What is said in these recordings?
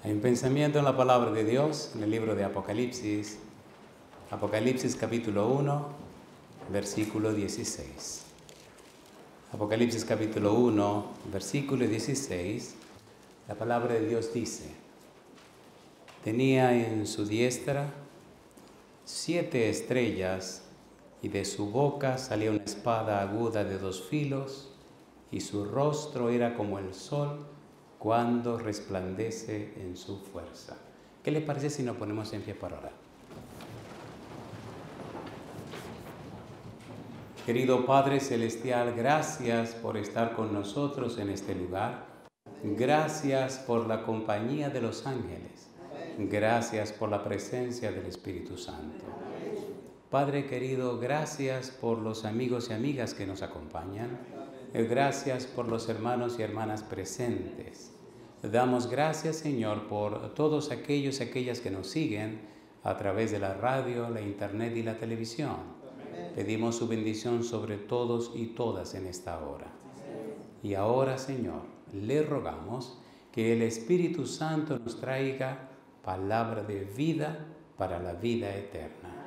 Hay un pensamiento en la palabra de Dios, en el libro de Apocalipsis, Apocalipsis capítulo 1, versículo 16. Apocalipsis capítulo 1, versículo 16, la palabra de Dios dice: tenía en su diestra 7 estrellas, y de su boca salía una espada aguda de 2 filos, y su rostro era como el sol cuando resplandece en su fuerza. ¿Qué le parece si nos ponemos en pie para orar? Querido Padre Celestial, gracias por estar con nosotros en este lugar. Gracias por la compañía de los ángeles. Gracias por la presencia del Espíritu Santo. Padre querido, gracias por los amigos y amigas que nos acompañan. Gracias por los hermanos y hermanas presentes. Damos gracias, Señor, por todos aquellos y aquellas que nos siguen a través de la radio, la internet y la televisión. Pedimos su bendición sobre todos y todas en esta hora. Y ahora, Señor, le rogamos que el Espíritu Santo nos traiga palabra de vida para la vida eterna.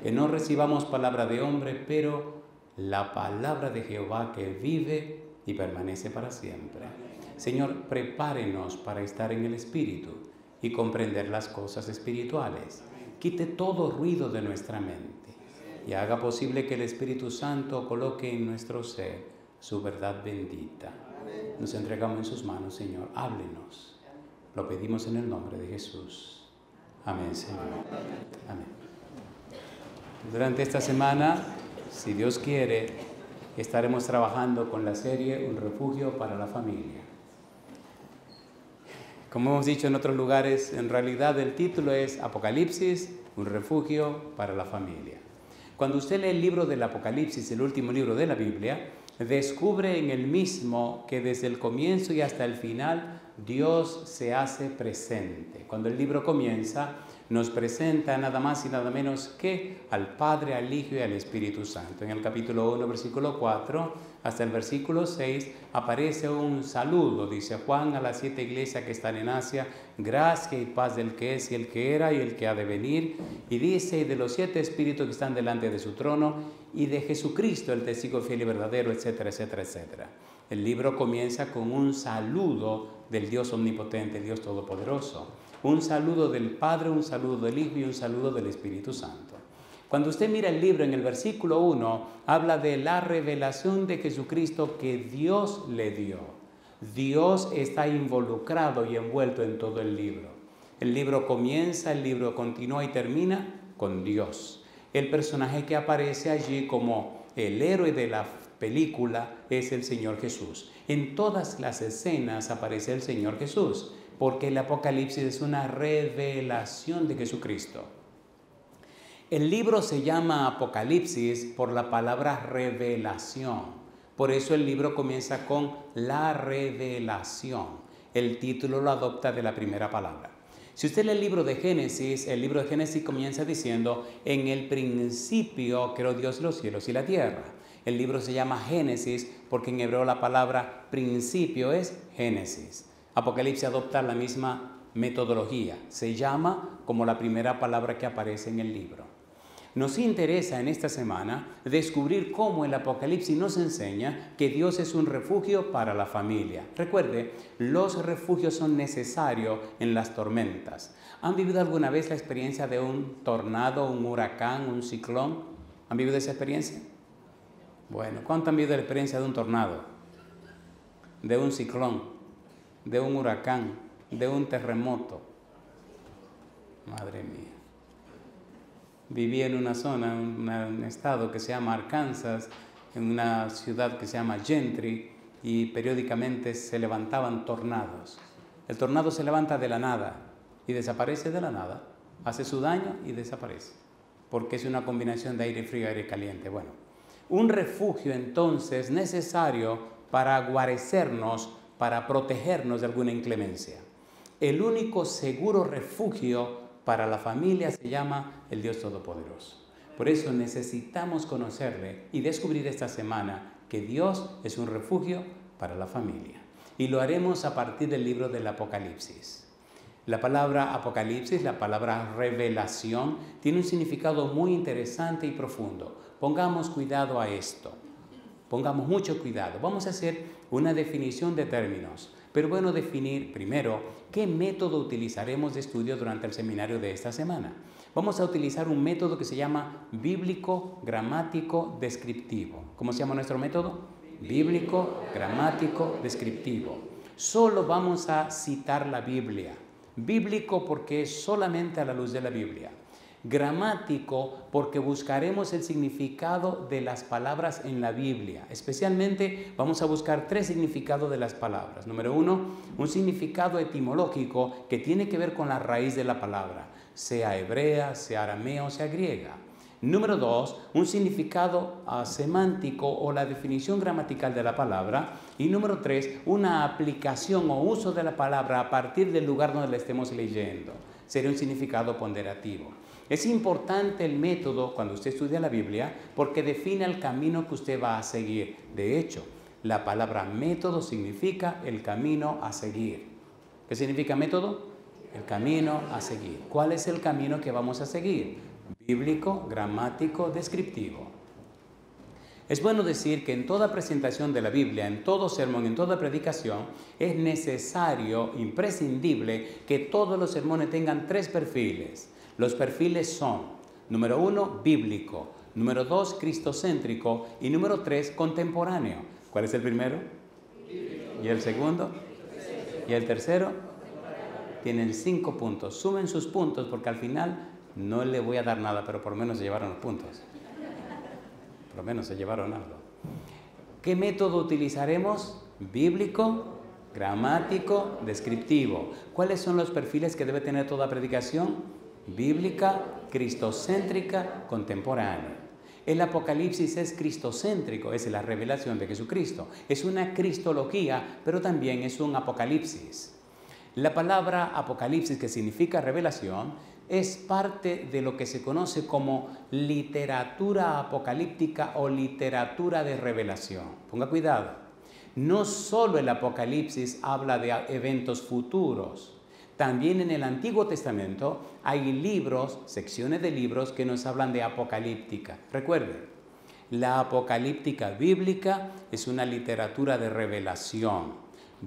Que no recibamos palabra de hombre, pero la palabra de Jehová que vive y permanece para siempre. Señor, prepárenos para estar en el Espíritu y comprender las cosas espirituales. Quite todo ruido de nuestra mente y haga posible que el Espíritu Santo coloque en nuestro ser su verdad bendita. Nos entregamos en sus manos, Señor. Háblenos. Lo pedimos en el nombre de Jesús. Amén, Señor. Amén. Durante esta semana, si Dios quiere, estaremos trabajando con la serie Un refugio para la familia. Como hemos dicho en otros lugares, en realidad el título es Apocalipsis, un refugio para la familia. Cuando usted lee el libro del Apocalipsis, el último libro de la Biblia, descubre en el mismo que desde el comienzo y hasta el final Dios se hace presente. Cuando el libro comienza, nos presenta nada más y nada menos que al Padre, al Hijo y al Espíritu Santo. En el capítulo 1, versículo 4, hasta el versículo 6, aparece un saludo, dice Juan, a las 7 iglesias que están en Asia: gracia y paz del que es y el que era y el que ha de venir. Y dice: y de los 7 espíritus que están delante de su trono, y de Jesucristo, el testigo fiel y verdadero, etcétera, etcétera, etcétera. El libro comienza con un saludo del Dios omnipotente, el Dios todopoderoso. Un saludo del Padre, un saludo del Hijo y un saludo del Espíritu Santo. Cuando usted mira el libro, en el versículo 1, habla de la revelación de Jesucristo que Dios le dio. Dios está involucrado y envuelto en todo el libro. El libro comienza, el libro continúa y termina con Dios. El personaje que aparece allí como el héroe de la película es el Señor Jesús. En todas las escenas aparece el Señor Jesús, porque el Apocalipsis es una revelación de Jesucristo. El libro se llama Apocalipsis por la palabra revelación. Por eso el libro comienza con la revelación. El título lo adopta de la primera palabra. Si usted lee el libro de Génesis comienza diciendo: en el principio creó Dios los cielos y la tierra. El libro se llama Génesis porque en hebreo la palabra principio es Génesis. Apocalipsis adopta la misma metodología. Se llama como la primera palabra que aparece en el libro. Nos interesa en esta semana descubrir cómo el Apocalipsis nos enseña que Dios es un refugio para la familia. Recuerde, los refugios son necesarios en las tormentas. ¿Han vivido alguna vez la experiencia de un tornado, un huracán, un ciclón? ¿Han vivido esa experiencia? Bueno, ¿cuánto han vivido la experiencia de un tornado, de un ciclón, de un huracán, de un terremoto? Madre mía. Viví en una zona, en un estado que se llama Arkansas, en una ciudad que se llama Gentry, y periódicamente se levantaban tornados. El tornado se levanta de la nada y desaparece de la nada, hace su daño y desaparece, porque es una combinación de aire frío y aire caliente. Bueno, un refugio entonces necesario para guarecernos, para protegernos de alguna inclemencia. El único seguro refugio para la familia se llama el Dios Todopoderoso. Por eso necesitamos conocerle y descubrir esta semana que Dios es un refugio para la familia. Y lo haremos a partir del libro del Apocalipsis. La palabra apocalipsis, la palabra revelación, tiene un significado muy interesante y profundo. Pongamos cuidado a esto. Pongamos mucho cuidado. Vamos a hacer una definición de términos. Pero bueno, definir primero qué método utilizaremos de estudio durante el seminario de esta semana. Vamos a utilizar un método que se llama bíblico, gramático, descriptivo. ¿Cómo se llama nuestro método? Bíblico, gramático, descriptivo. Solo vamos a citar la Biblia. Bíblico porque es solamente a la luz de la Biblia. Gramático porque buscaremos el significado de las palabras en la Biblia. Especialmente vamos a buscar 3 significados de las palabras. Número 1, un significado etimológico que tiene que ver con la raíz de la palabra, sea hebrea, sea aramea o sea griega. Número 2, un significado semántico o la definición gramatical de la palabra. Y número 3, una aplicación o uso de la palabra a partir del lugar donde la estemos leyendo. Sería un significado ponderativo. Es importante el método cuando usted estudia la Biblia porque define el camino que usted va a seguir. De hecho, la palabra método significa el camino a seguir. ¿Qué significa método? El camino a seguir. ¿Cuál es el camino que vamos a seguir? Bíblico, gramático, descriptivo. Es bueno decir que en toda presentación de la Biblia, en todo sermón, en toda predicación, es necesario, imprescindible, que todos los sermones tengan 3 perfiles. Los perfiles son, número 1, bíblico, número 2, cristocéntrico y número 3, contemporáneo. ¿Cuál es el primero? ¿Y el segundo? ¿Y el tercero? Tienen 5 puntos. Sumen sus puntos porque al final no le voy a dar nada, pero por lo menos se llevaron los puntos. Por lo menos se llevaron algo. ¿Qué método utilizaremos? Bíblico, gramático, descriptivo. ¿Cuáles son los perfiles que debe tener toda predicación? Bíblica, cristocéntrica, contemporánea. El Apocalipsis es cristocéntrico, es la revelación de Jesucristo. Es una cristología, pero también es un apocalipsis. La palabra apocalipsis, que significa revelación, es parte de lo que se conoce como literatura apocalíptica o literatura de revelación. Ponga cuidado. No solo el Apocalipsis habla de eventos futuros. También en el Antiguo Testamento hay libros, secciones de libros que nos hablan de apocalíptica. Recuerden, la apocalíptica bíblica es una literatura de revelación.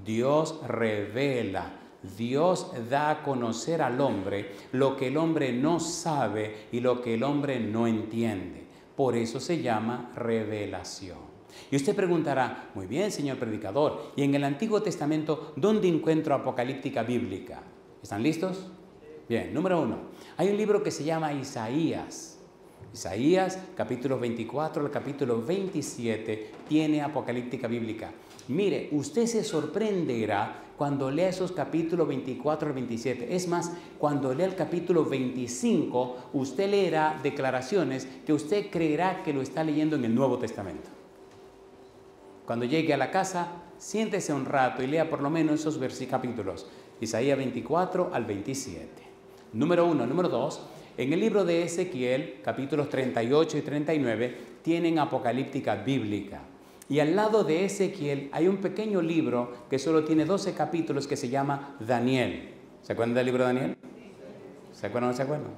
Dios revela, Dios da a conocer al hombre lo que el hombre no sabe y lo que el hombre no entiende. Por eso se llama revelación. Y usted preguntará, muy bien, señor predicador, ¿y en el Antiguo Testamento dónde encuentro apocalíptica bíblica? ¿Están listos? Bien, número 1. Hay un libro que se llama Isaías. Isaías, capítulo 24 al capítulo 27, tiene apocalíptica bíblica. Mire, usted se sorprenderá cuando lea esos capítulos 24 al 27. Es más, cuando lea el capítulo 25, usted leerá declaraciones que usted creerá que lo está leyendo en el Nuevo Testamento. Cuando llegue a la casa, siéntese un rato y lea por lo menos esos capítulos. Isaías 24 al 27. Número 1. Número 2. En el libro de Ezequiel, capítulos 38 y 39, tienen apocalíptica bíblica. Y al lado de Ezequiel hay un pequeño libro que solo tiene 12 capítulos que se llama Daniel. ¿Se acuerdan del libro de Daniel? ¿Se acuerdan o no se acuerdan?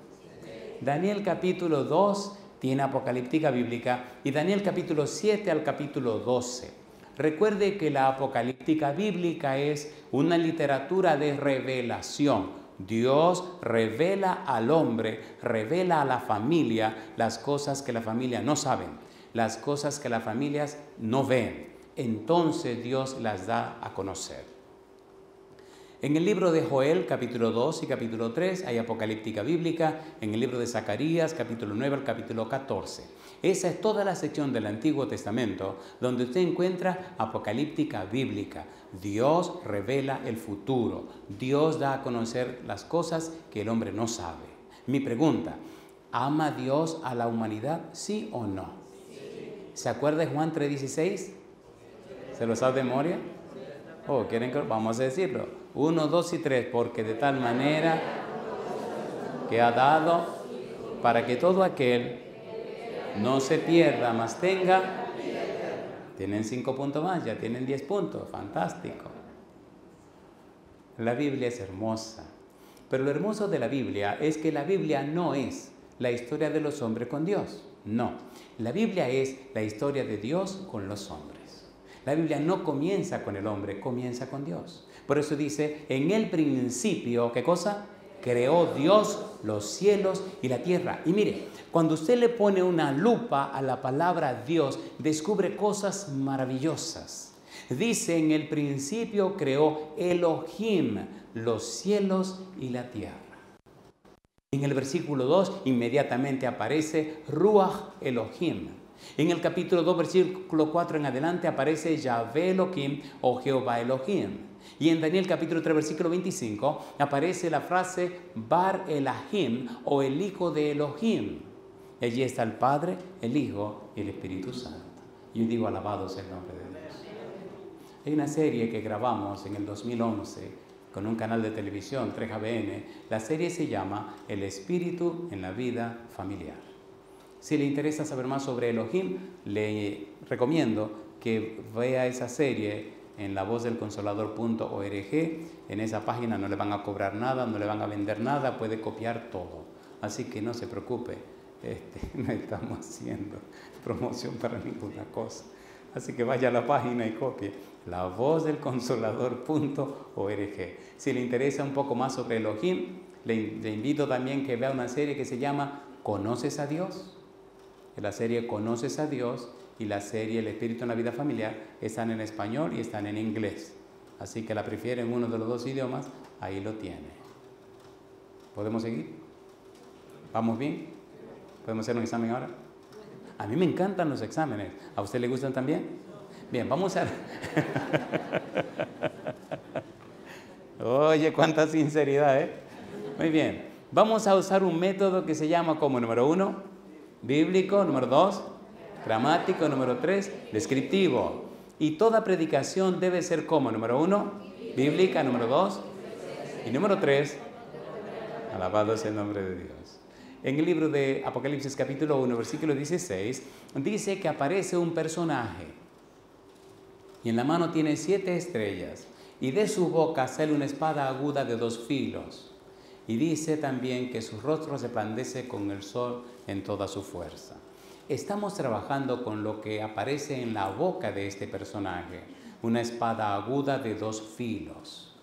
Daniel capítulo 2 tiene apocalíptica bíblica y Daniel capítulo 7 al capítulo 12. Recuerde que la apocalíptica bíblica es una literatura de revelación. Dios revela al hombre, revela a la familia las cosas que la familia no saben, las cosas que las familias no ven. Entonces Dios las da a conocer. En el libro de Joel, capítulo 2 y capítulo 3, hay apocalíptica bíblica. En el libro de Zacarías, capítulo 9 al capítulo 14. Esa es toda la sección del Antiguo Testamento donde usted encuentra apocalíptica bíblica. Dios revela el futuro. Dios da a conocer las cosas que el hombre no sabe. Mi pregunta, ¿ama Dios a la humanidad? ¿Sí o no? ¿Se acuerda de Juan 3:16? ¿Se lo sabe de memoria? Oh, ¿quieren que vamos a decirlo? 1, 2 y 3, porque de tal manera que ha dado para que todo aquel no se pierda, mas tenga. Tienen 5 puntos más, ya tienen 10 puntos, fantástico. La Biblia es hermosa. Pero lo hermoso de la Biblia es que la Biblia no es la historia de los hombres con Dios. No, la Biblia es la historia de Dios con los hombres. La Biblia no comienza con el hombre, comienza con Dios. Por eso dice, en el principio, ¿qué cosa? Creó Dios los cielos y la tierra. Y mire, cuando usted le pone una lupa a la palabra Dios, descubre cosas maravillosas. Dice, en el principio creó Elohim, los cielos y la tierra. En el versículo 2 inmediatamente aparece Ruach Elohim. En el capítulo 2, versículo 4 en adelante aparece Yahvé Elohim o Jehová Elohim. Y en Daniel capítulo 3, versículo 25 aparece la frase Bar Elahim o el Hijo de Elohim. Allí está el Padre, el Hijo y el Espíritu Santo. Yo digo, alabado sea el nombre de Dios. Hay una serie que grabamos en el 2011 con un canal de televisión, 3ABN. La serie se llama El Espíritu en la Vida Familiar. Si le interesa saber más sobre Elohim, le recomiendo que vea esa serie en lavozdelconsolador.org. En esa página no le van a cobrar nada, no le van a vender nada, puede copiar todo. Así que no se preocupe, no estamos haciendo promoción para ninguna cosa. Así que vaya a la página y copie lavozdelconsolador.org. Si le interesa un poco más sobre Elohim, le invito también que vea una serie que se llama ¿Conoces a Dios? La serie ¿Conoces a Dios? Y la serie El Espíritu en la Vida Familiar están en español y están en inglés. Así que la prefieren uno de los dos idiomas, ahí lo tiene. ¿Podemos seguir? ¿Vamos bien? ¿Podemos hacer un examen ahora? A mí me encantan los exámenes. ¿A usted le gustan también? Bien, vamos a... Oye, cuánta sinceridad, ¿eh? Muy bien. Vamos a usar un método que se llama como número 1, bíblico, número 2, gramático, número 3, descriptivo. Y toda predicación debe ser como número 1, bíblica, número 2 y número 3, alabado sea el nombre de Dios. En el libro de Apocalipsis capítulo 1, versículo 16, dice que aparece un personaje y en la mano tiene 7 estrellas y de su boca sale una espada aguda de 2 filos. Y dice también que su rostro resplandece con el sol en toda su fuerza. Estamos trabajando con lo que aparece en la boca de este personaje, una espada aguda de 2 filos.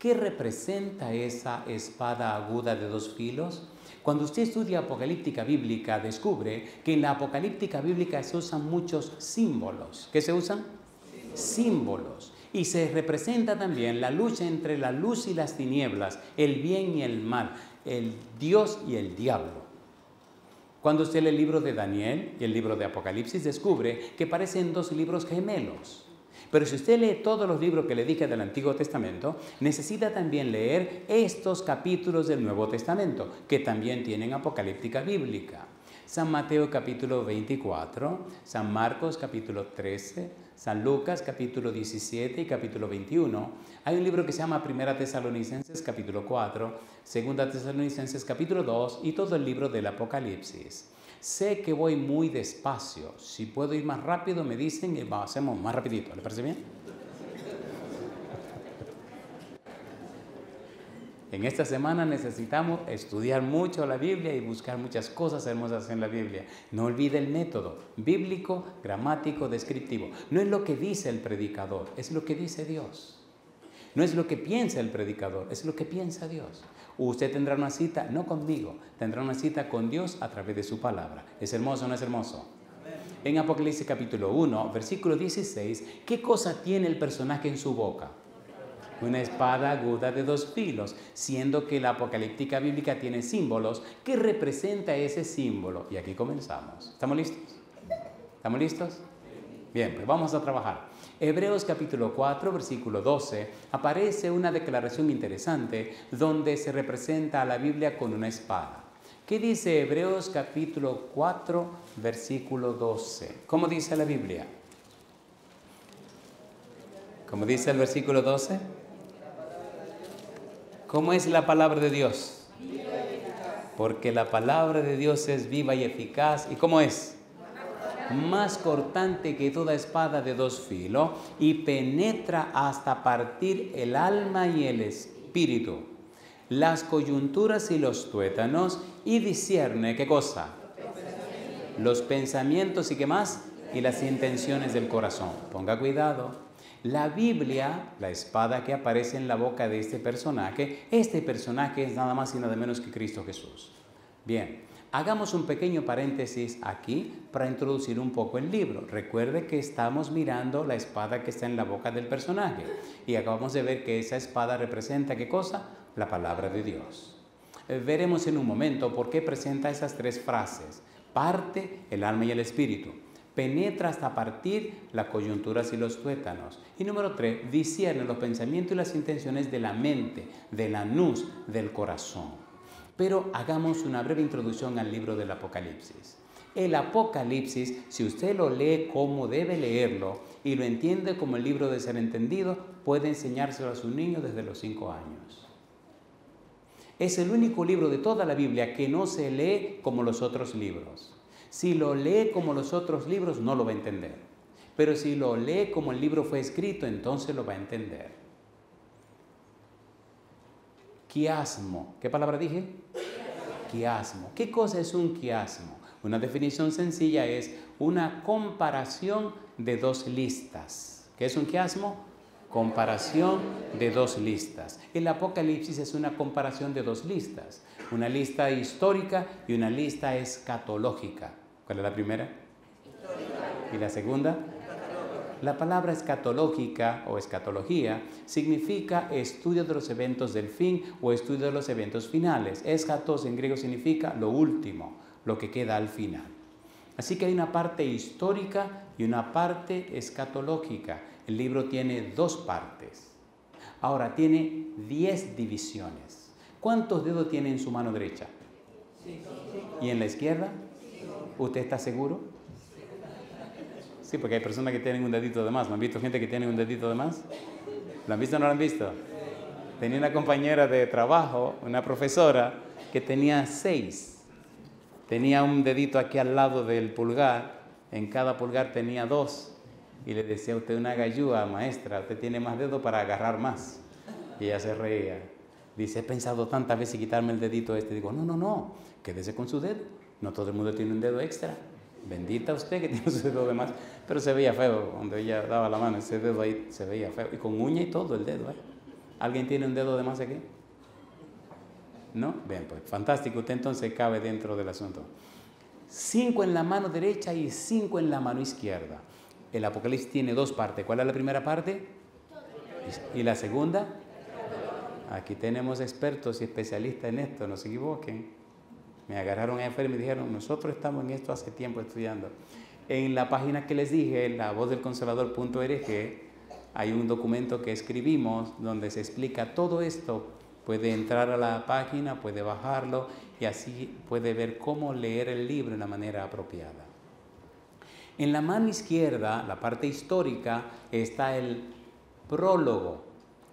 ¿Qué representa esa espada aguda de 2 filos? Cuando usted estudia apocalíptica bíblica, descubre que en la apocalíptica bíblica se usan muchos símbolos. ¿Qué se usan? Símbolos. Y se representa también la lucha entre la luz y las tinieblas, el bien y el mal, el Dios y el diablo. Cuando usted lee el libro de Daniel y el libro de Apocalipsis, descubre que parecen 2 libros gemelos. Pero si usted lee todos los libros que le dije del Antiguo Testamento, necesita también leer estos capítulos del Nuevo Testamento, que también tienen apocalíptica bíblica. San Mateo capítulo 24, San Marcos capítulo 13, San Lucas capítulo 17 y capítulo 21. Hay un libro que se llama Primera Tesalonicenses capítulo 4, Segunda Tesalonicenses capítulo 2 y todo el libro del Apocalipsis. Sé que voy muy despacio. Si puedo ir más rápido, me dicen y hacemos más rapidito. ¿Le parece bien? En esta semana necesitamos estudiar mucho la Biblia y buscar muchas cosas hermosas en la Biblia. No olvide el método bíblico, gramático, descriptivo. No es lo que dice el predicador, es lo que dice Dios. No es lo que piensa el predicador, es lo que piensa Dios. Usted tendrá una cita, no conmigo, tendrá una cita con Dios a través de su palabra. ¿Es hermoso o no es hermoso? En Apocalipsis capítulo 1, versículo 16, ¿qué cosa tiene el personaje en su boca? Una espada aguda de 2 filos, siendo que la apocalíptica bíblica tiene símbolos. ¿Qué representa ese símbolo? Y aquí comenzamos. ¿Estamos listos? ¿Estamos listos? Bien, pues vamos a trabajar. Hebreos capítulo 4, versículo 12, aparece una declaración interesante donde se representa a la Biblia con una espada. ¿Qué dice Hebreos capítulo 4, versículo 12? ¿Cómo dice la Biblia? ¿Cómo dice el versículo 12? ¿Cómo es la palabra de Dios? Porque la palabra de Dios es viva y eficaz. ¿Y cómo es? Más cortante que toda espada de 2 filos y penetra hasta partir el alma y el espíritu, las coyunturas y los tuétanos y discierne, ¿qué cosa? Los pensamientos y qué más, y las intenciones del corazón. Ponga cuidado. La Biblia, la espada que aparece en la boca de este personaje es nada más y nada menos que Cristo Jesús. Bien, hagamos un pequeño paréntesis aquí para introducir un poco el libro. Recuerde que estamos mirando la espada que está en la boca del personaje y acabamos de ver que esa espada representa ¿qué cosa? La palabra de Dios. Veremos en un momento por qué presenta esas tres frases. Parte, el alma y el espíritu. Penetra hasta partir las coyunturas y los tuétanos. Y número 3, discierne los pensamientos y las intenciones de la mente, de la nous, del corazón. Pero hagamos una breve introducción al libro del Apocalipsis. El Apocalipsis, si usted lo lee como debe leerlo y lo entiende como el libro de ser entendido, puede enseñárselo a su niño desde los 5 años. Es el único libro de toda la Biblia que no se lee como los otros libros. Si lo lee como los otros libros, no lo va a entender. Pero si lo lee como el libro fue escrito, entonces lo va a entender. Quiasmo. ¿Qué palabra dije? Quiasmo. ¿Qué cosa es un quiasmo? Una definición sencilla es una comparación de dos listas. ¿Qué es un quiasmo? Comparación de dos listas. El Apocalipsis es una comparación de dos listas. Una lista histórica y una lista escatológica. ¿Cuál es la primera? Histórica. ¿Y la segunda? Escatológica. La palabra escatológica o escatología significa estudio de los eventos del fin o estudio de los eventos finales. Eschatos en griego significa lo último, lo que queda al final. Así que hay una parte histórica y una parte escatológica. El libro tiene dos partes. Ahora, tiene 10 divisiones. ¿Cuántos dedos tiene en su mano derecha? ¿Y en la izquierda? ¿Usted está seguro? Sí, porque hay personas que tienen un dedito de más. ¿No han visto gente que tiene un dedito de más? ¿Lo han visto o no lo han visto? Tenía una compañera de trabajo, una profesora, que tenía 6. Tenía un dedito aquí al lado del pulgar. En cada pulgar tenía 2. Y le decía a usted una gallúa, maestra, usted tiene más dedos para agarrar más. Y ella se reía. Dice, he pensado tantas veces quitarme el dedito este. Digo, no, quédese con su dedo. No todo el mundo tiene un dedo extra. Bendita usted que tiene su dedo de más. Pero se veía feo cuando ella daba la mano. Ese dedo ahí se veía feo. Y con uña y todo el dedo. ¿Alguien tiene un dedo de más aquí? ¿No? Bien, pues fantástico. Usted entonces cabe dentro del asunto. 5 en la mano derecha y 5 en la mano izquierda. El Apocalipsis tiene 2 partes. ¿Cuál es la primera parte? ¿Y la segunda? Aquí tenemos expertos y especialistas en esto, no se equivoquen. Me agarraron afuera y me dijeron, nosotros estamos en esto hace tiempo estudiando. En la página que les dije, lavozdelconservador.org, hay un documento que escribimos donde se explica todo esto. Puede entrar a la página, puede bajarlo y así puede ver cómo leer el libro de una manera apropiada. En la mano izquierda, la parte histórica, está el prólogo,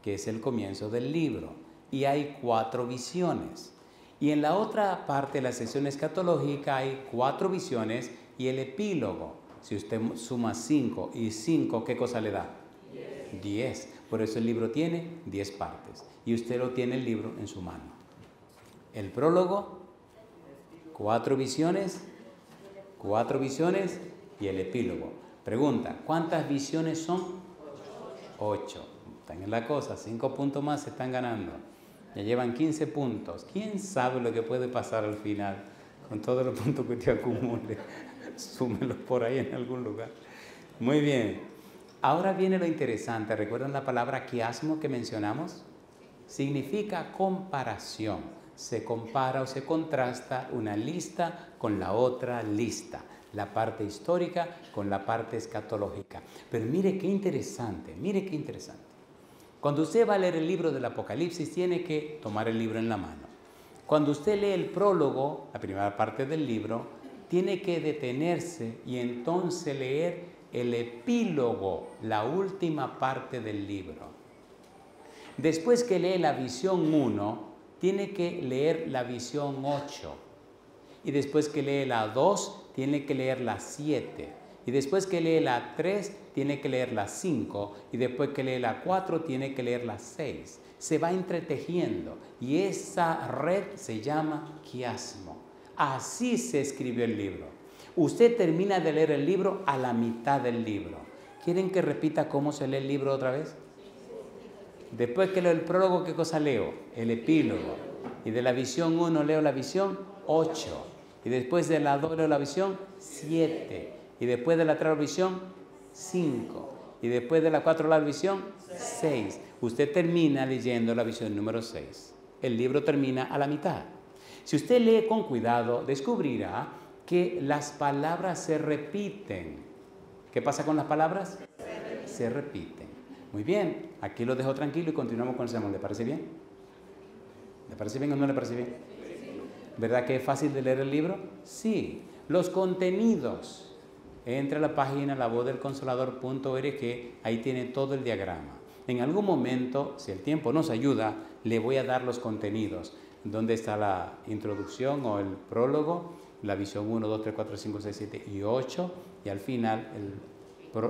que es el comienzo del libro, y hay 4 visiones. Y en la otra parte, la sección escatológica, hay 4 visiones y el epílogo. Si usted suma 5 y 5, ¿qué cosa le da? 10. Por eso el libro tiene 10 partes. Y usted lo tiene el libro en su mano. El prólogo, 4 visiones y el epílogo. Pregunta, ¿cuántas visiones son? 8. Están en la cosa, 5 puntos más se están ganando. Ya llevan 15 puntos. ¿Quién sabe lo que puede pasar al final con todos los puntos que usted acumule? Súmelos por ahí en algún lugar. Muy bien. Ahora viene lo interesante. ¿Recuerdan la palabra quiasmo que mencionamos? Significa comparación. Se compara o se contrasta una lista con la otra lista. La parte histórica con la parte escatológica. Pero mire qué interesante, Cuando usted va a leer el libro del Apocalipsis, tiene que tomar el libro en la mano. Cuando usted lee el prólogo, la primera parte del libro, tiene que detenerse y entonces leer el epílogo, la última parte del libro. Después que lee la visión 1, tiene que leer la visión 8. Y después que lee la 2, tiene que leer la 7. Y después que lee la 3, tiene que leer la 5. Y después que lee la 4, tiene que leer la 6. se va entretejiendo y esa red se llama quiasmo. Así se escribió el libro. Usted termina de leer el libro a la mitad del libro. ¿Quieren que repita cómo se lee el libro otra vez? Después que leo el prólogo, ¿qué cosa leo? El epílogo. Y de la visión 1 leo la visión 8. Y después de la 2 leo la visión 7. Y después de la 3 visión 5. Y después de la 4 la visión 6. Usted termina leyendo la visión número 6. El libro termina a la mitad. Si usted lee con cuidado, descubrirá que las palabras se repiten. ¿Qué pasa con las palabras? Se repiten. Muy bien, aquí lo dejo tranquilo y continuamos con el sermón. ¿Le parece bien? ¿Le parece bien o no le parece bien? ¿Verdad que es fácil de leer el libro? Sí. Los contenidos. Entre a la página lavozdelconsolador.org, ahí tiene todo el diagrama. En algún momento, si el tiempo nos ayuda, le voy a dar los contenidos. ¿Dónde está la introducción o el prólogo? La visión 1, 2, 3, 4, 5, 6, 7 y 8. Y al final,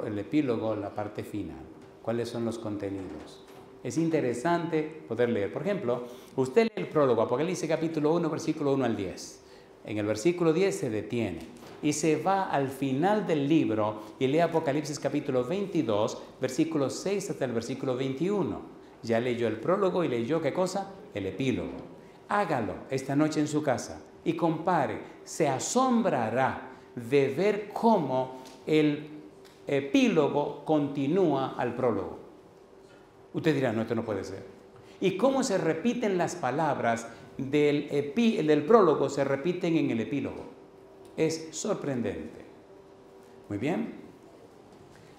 el epílogo, la parte final. ¿Cuáles son los contenidos? Es interesante poder leer. Por ejemplo, usted lee el prólogo, Apocalipsis capítulo 1, versículo 1 al 10. En el versículo 10 se detiene y se va al final del libro y lee Apocalipsis capítulo 22, versículo 6 hasta el versículo 21. Ya leyó el prólogo y leyó, ¿qué cosa? El epílogo. Hágalo esta noche en su casa y compare. Se asombrará de ver cómo el epílogo continúa al prólogo. Usted dirá, no, esto no puede ser. Y cómo se repiten las palabras del prólogo, se repiten en el epílogo. Es sorprendente. Muy bien.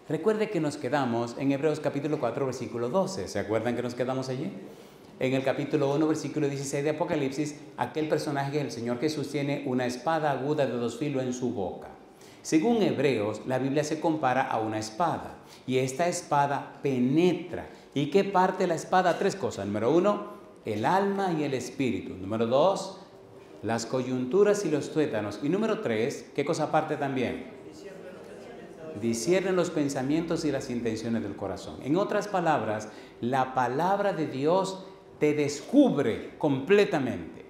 Recuerde que nos quedamos en Hebreos capítulo 4, versículo 12. ¿Se acuerdan que nos quedamos allí? En el capítulo 1, versículo 16 de Apocalipsis, aquel personaje, el Señor Jesús, tiene una espada aguda de 2 filos en su boca. Según Hebreos, la Biblia se compara a una espada. Y esta espada penetra. ¿Y qué parte la espada? 3 cosas. Número 1, el alma y el espíritu. Número 2, las coyunturas y los tuétanos. Y número 3, ¿qué cosa parte también? Discierne los pensamientos y las intenciones del corazón. En otras palabras, la palabra de Dios te descubre completamente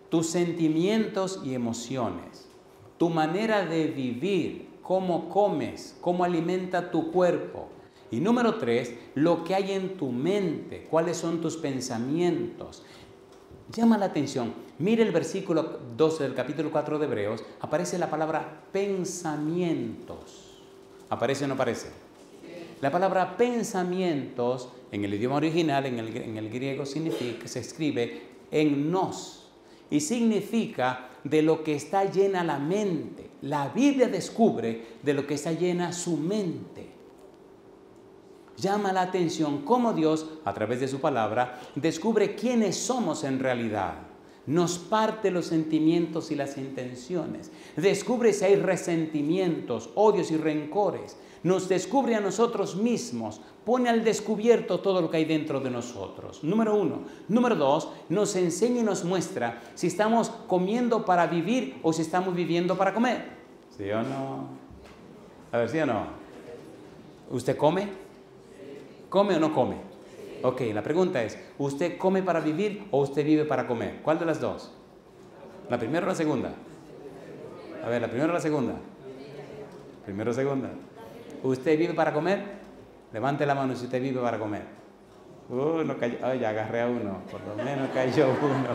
tus sentimientos y emociones, tu manera de vivir, cómo comes, cómo alimenta tu cuerpo. Y número 3, lo que hay en tu mente, cuáles son tus pensamientos. Llama la atención. Mire el versículo 12 del capítulo 4 de Hebreos, aparece la palabra pensamientos. ¿Aparece o no aparece? La palabra pensamientos en el idioma original, en el griego, se escribe en nos y significa de lo que está llena la mente. La Biblia descubre de lo que está llena su mente. Llama la atención cómo Dios, a través de su palabra, descubre quiénes somos en realidad. Nos parte los sentimientos y las intenciones. Descubre si hay resentimientos, odios y rencores. Nos descubre a nosotros mismos. Pone al descubierto todo lo que hay dentro de nosotros. Número 1. Número 2, nos enseña y nos muestra si estamos comiendo para vivir o si estamos viviendo para comer. ¿Sí o no? A ver, ¿sí o no? ¿Usted come? ¿Come o no come? Ok, la pregunta es, ¿usted come para vivir o usted vive para comer? ¿Cuál de las dos? ¿La primera o la segunda? A ver, ¿la primera o la segunda? Primero o segunda. ¿Usted vive para comer? Levante la mano si usted vive para comer. No cayó. Ay, ya agarré a uno. Por lo menos cayó uno.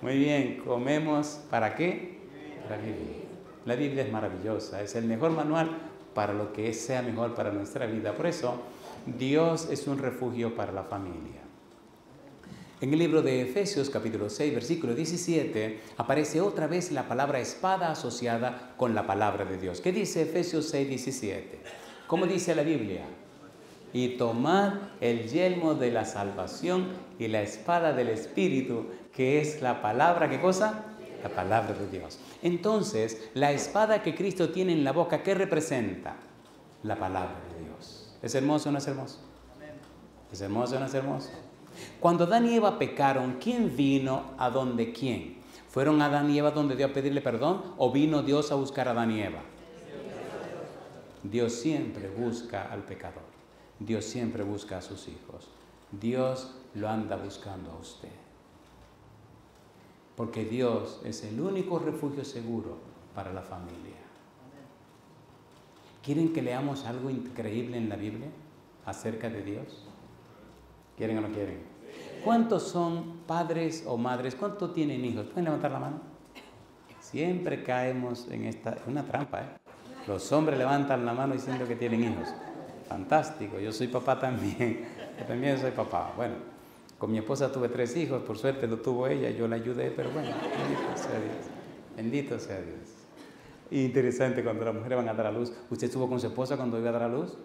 Muy bien, ¿comemos para qué? Para vivir. La Biblia es maravillosa, es el mejor manual para lo que sea mejor para nuestra vida. Por eso, Dios es un refugio para la familia. En el libro de Efesios, capítulo 6, versículo 17, aparece otra vez la palabra espada asociada con la palabra de Dios. ¿Qué dice Efesios 6, 17? ¿Cómo dice la Biblia? Y tomad el yelmo de la salvación y la espada del Espíritu, que es la palabra, ¿qué cosa? La palabra de Dios. Entonces, la espada que Cristo tiene en la boca, ¿qué representa? La palabra de Dios. ¿Es hermoso o no es hermoso? ¿Es hermoso o no es hermoso? Cuando Adán y Eva pecaron, ¿quién vino a donde quién? ¿Fueron Adán y Eva donde Dios a pedirle perdón o vino Dios a buscar a Adán y Eva? Dios siempre busca al pecador. Dios siempre busca a sus hijos. Dios lo anda buscando a usted. Porque Dios es el único refugio seguro para la familia. ¿Quieren que leamos algo increíble en la Biblia acerca de Dios? ¿Quieren o no quieren? ¿Cuántos son padres o madres? ¿Cuántos tienen hijos? ¿Pueden levantar la mano? Siempre caemos en una trampa, ¿eh? Los hombres levantan la mano diciendo que tienen hijos. Fantástico, yo soy papá también. Yo también soy papá. Bueno, con mi esposa tuve 3 hijos, por suerte lo tuvo ella, yo la ayudé, pero bueno, bendito sea Dios. Bendito sea Dios. Interesante cuando las mujeres van a dar a luz. ¿Usted estuvo con su esposa cuando iba a dar a luz?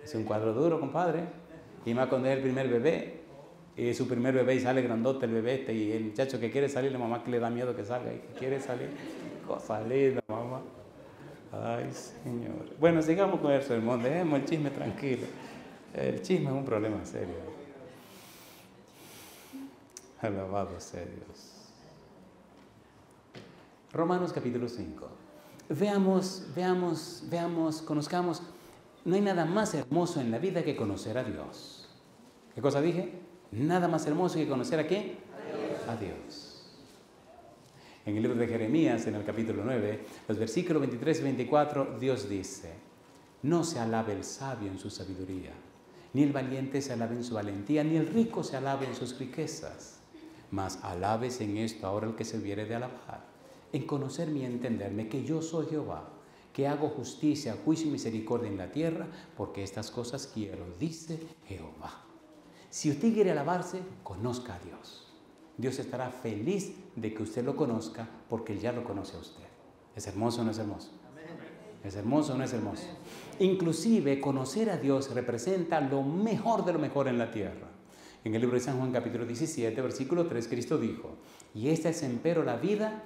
Es un cuadro duro, compadre. Y más cuando es el primer bebé. Y es su primer bebé y sale grandote el bebé y el muchacho que quiere salir, la mamá que le da miedo que salga y que quiere salir. Cosa linda, mamá. Ay, Señor. Bueno, sigamos con el sermón. Dejemos el chisme tranquilo. El chisme es un problema serio. Alabado sea Dios. Romanos capítulo 5. Veamos, conozcamos. No hay nada más hermoso en la vida que conocer a Dios. ¿Qué cosa dije? Nada más hermoso que conocer ¿a quién? A Dios. En el libro de Jeremías, en el capítulo 9, los versículos 23 y 24, Dios dice: no se alabe el sabio en su sabiduría, ni el valiente se alabe en su valentía, ni el rico se alabe en sus riquezas. Mas alabes en esto ahora el que se hubiere de alabar, en conocerme y entenderme que yo soy Jehová, que hago justicia, juicio y misericordia en la tierra, porque estas cosas quiero, dice Jehová. Si usted quiere alabarse, conozca a Dios. Dios estará feliz de que usted lo conozca, porque Él ya lo conoce a usted. ¿Es hermoso o no es hermoso? ¿Es hermoso o no es hermoso? Inclusive, conocer a Dios representa lo mejor de lo mejor en la tierra. En el libro de San Juan, capítulo 17, versículo 3, Cristo dijo: y esta es empero la vida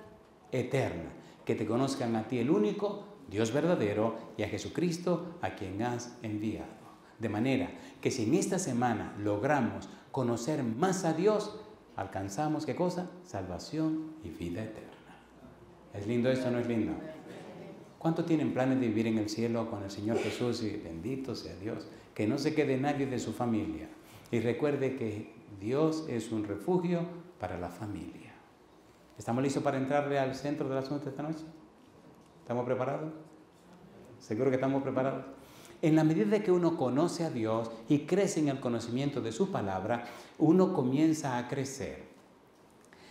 eterna, que te conozcan a ti el único Dios verdadero y a Jesucristo a quien has enviado. De manera que si en esta semana logramos conocer más a Dios, alcanzamos ¿qué cosa? Salvación y vida eterna. ¿Es lindo esto o no es lindo? ¿Cuántos tienen planes de vivir en el cielo con el Señor Jesús? Y bendito sea Dios, que no se quede nadie de su familia. Y recuerde que Dios es un refugio para la familia. ¿Estamos listos para entrarle al centro del asunto esta noche? ¿Estamos preparados? ¿Seguro que estamos preparados? En la medida que uno conoce a Dios y crece en el conocimiento de su palabra, uno comienza a crecer.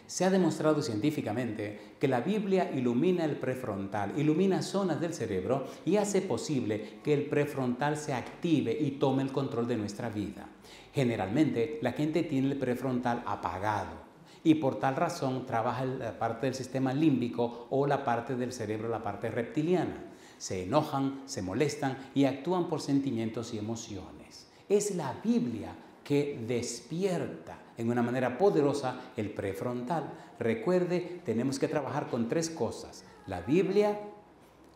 Se ha demostrado científicamente que la Biblia ilumina el prefrontal, ilumina zonas del cerebro y hace posible que el prefrontal se active y tome el control de nuestra vida. Generalmente, la gente tiene el prefrontal apagado y por tal razón trabaja la parte del sistema límbico o la parte del cerebro, la parte reptiliana. Se enojan, se molestan y actúan por sentimientos y emociones. Es la Biblia que despierta en una manera poderosa el prefrontal. Recuerde, tenemos que trabajar con 3 cosas: la Biblia,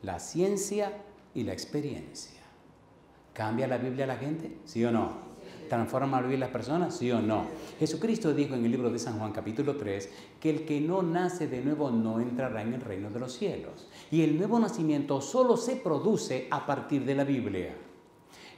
la ciencia y la experiencia. ¿Cambia la Biblia a la gente? ¿Sí o no? ¿Transforma la Biblia a las personas? ¿Sí o no? Jesucristo dijo en el libro de San Juan capítulo 3 que el que no nace de nuevo no entrará en el reino de los cielos. Y el nuevo nacimiento solo se produce a partir de la Biblia.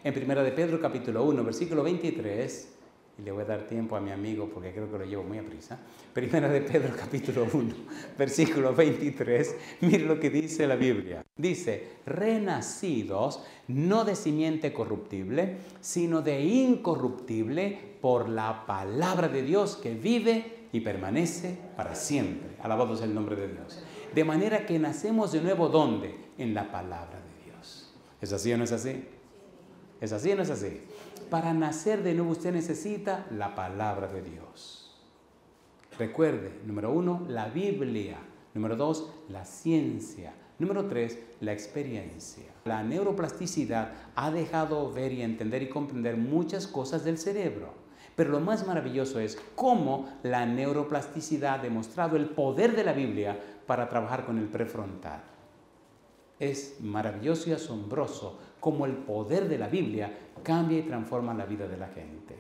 En 1 de Pedro capítulo 1 versículo 23, y le voy a dar tiempo a mi amigo porque creo que lo llevo muy a prisa. 1 de Pedro capítulo 1 versículo 23, mire lo que dice la Biblia. Dice: renacidos no de simiente corruptible, sino de incorruptible, por la palabra de Dios que vive y permanece para siempre. Alabado sea el nombre de Dios. De manera que nacemos de nuevo, ¿dónde? En la palabra de Dios. ¿Es así o no es así? ¿Es así o no es así? Para nacer de nuevo usted necesita la palabra de Dios. Recuerde, número 1, la Biblia. Número 2, la ciencia. Número 3, la experiencia. La neuroplasticidad ha dejado ver y entender y comprender muchas cosas del cerebro. Pero lo más maravilloso es cómo la neuroplasticidad ha demostrado el poder de la Biblia para trabajar con el prefrontal. Es maravilloso y asombroso cómo el poder de la Biblia cambia y transforma la vida de la gente.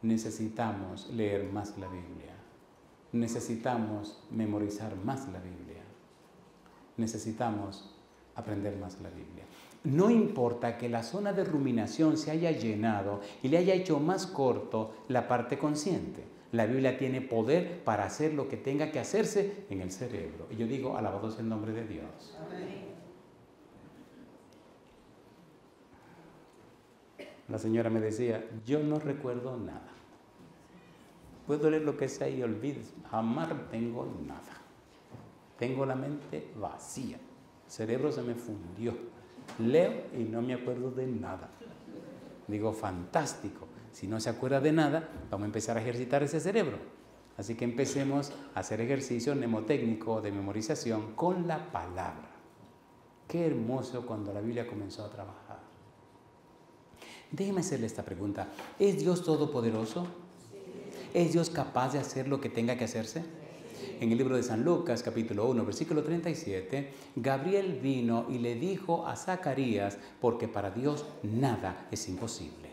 Necesitamos leer más la Biblia. Necesitamos memorizar más la Biblia. Necesitamos aprender más la Biblia. No importa que la zona de ruminación se haya llenado y le haya hecho más corto la parte consciente. La Biblia tiene poder para hacer lo que tenga que hacerse en el cerebro. Y yo digo, alabado sea el nombre de Dios. Amén. La señora me decía, yo no recuerdo nada. Puedo leer lo que sea y olvides. Jamás tengo nada. Tengo la mente vacía. El cerebro se me fundió. Leo y no me acuerdo de nada. Digo, fantástico. Si no se acuerda de nada, vamos a empezar a ejercitar ese cerebro. Así que empecemos a hacer ejercicio mnemotécnico de memorización con la palabra. Qué hermoso cuando la Biblia comenzó a trabajar. Déjeme hacerle esta pregunta. ¿Es Dios todopoderoso? ¿Es Dios capaz de hacer lo que tenga que hacerse? En el libro de San Lucas, capítulo 1, versículo 37, Gabriel vino y le dijo a Zacarías, porque para Dios nada es imposible.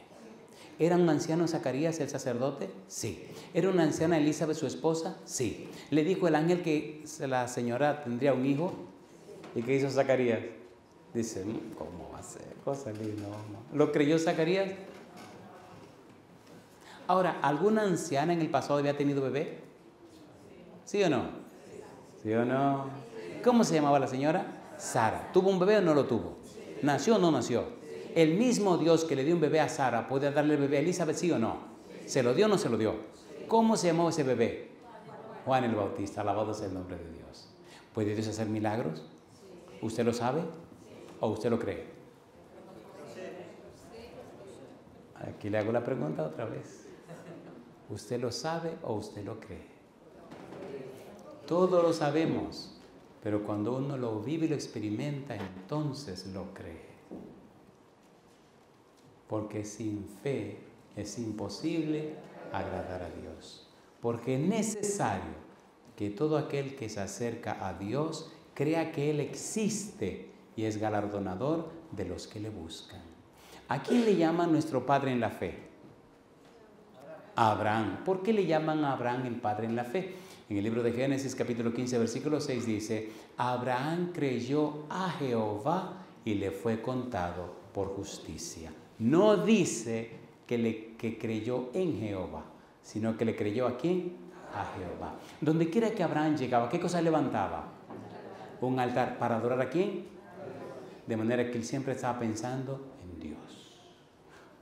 ¿Era un anciano Zacarías el sacerdote? Sí. ¿Era una anciana Elizabeth su esposa? Sí. ¿Le dijo el ángel que la señora tendría un hijo? ¿Y qué hizo Zacarías? Dice, ¿cómo va a ser? Cosa linda. ¿Lo creyó Zacarías? Ahora, ¿alguna anciana en el pasado había tenido bebé? ¿Sí o no? ¿Sí o no? ¿Cómo se llamaba la señora? Sara. ¿Tuvo un bebé o no lo tuvo? ¿Nació o no nació? ¿El mismo Dios que le dio un bebé a Sara puede darle el bebé a Elizabeth, sí o no? ¿Se lo dio o no se lo dio? ¿Cómo se llamó ese bebé? Juan el Bautista. Alabado sea el nombre de Dios. ¿Puede Dios hacer milagros? ¿Usted lo sabe o usted lo cree? Aquí le hago la pregunta otra vez. ¿Usted lo sabe o usted lo cree? Todos lo sabemos, pero cuando uno lo vive y lo experimenta, entonces lo cree. Porque sin fe es imposible agradar a Dios. Porque es necesario que todo aquel que se acerca a Dios crea que Él existe y es galardonador de los que le buscan. ¿A quién le llaman nuestro Padre en la fe? A Abraham. ¿Por qué le llaman a Abraham el Padre en la fe? En el libro de Génesis, capítulo 15, versículo 6 dice, Abraham creyó a Jehová y le fue contado por justicia. No dice que creyó en Jehová, sino que le creyó ¿a quién? A Jehová. Donde quiera que Abraham llegaba, ¿qué cosa levantaba? Un altar. ¿Para adorar a quién? De manera que él siempre estaba pensando en Dios.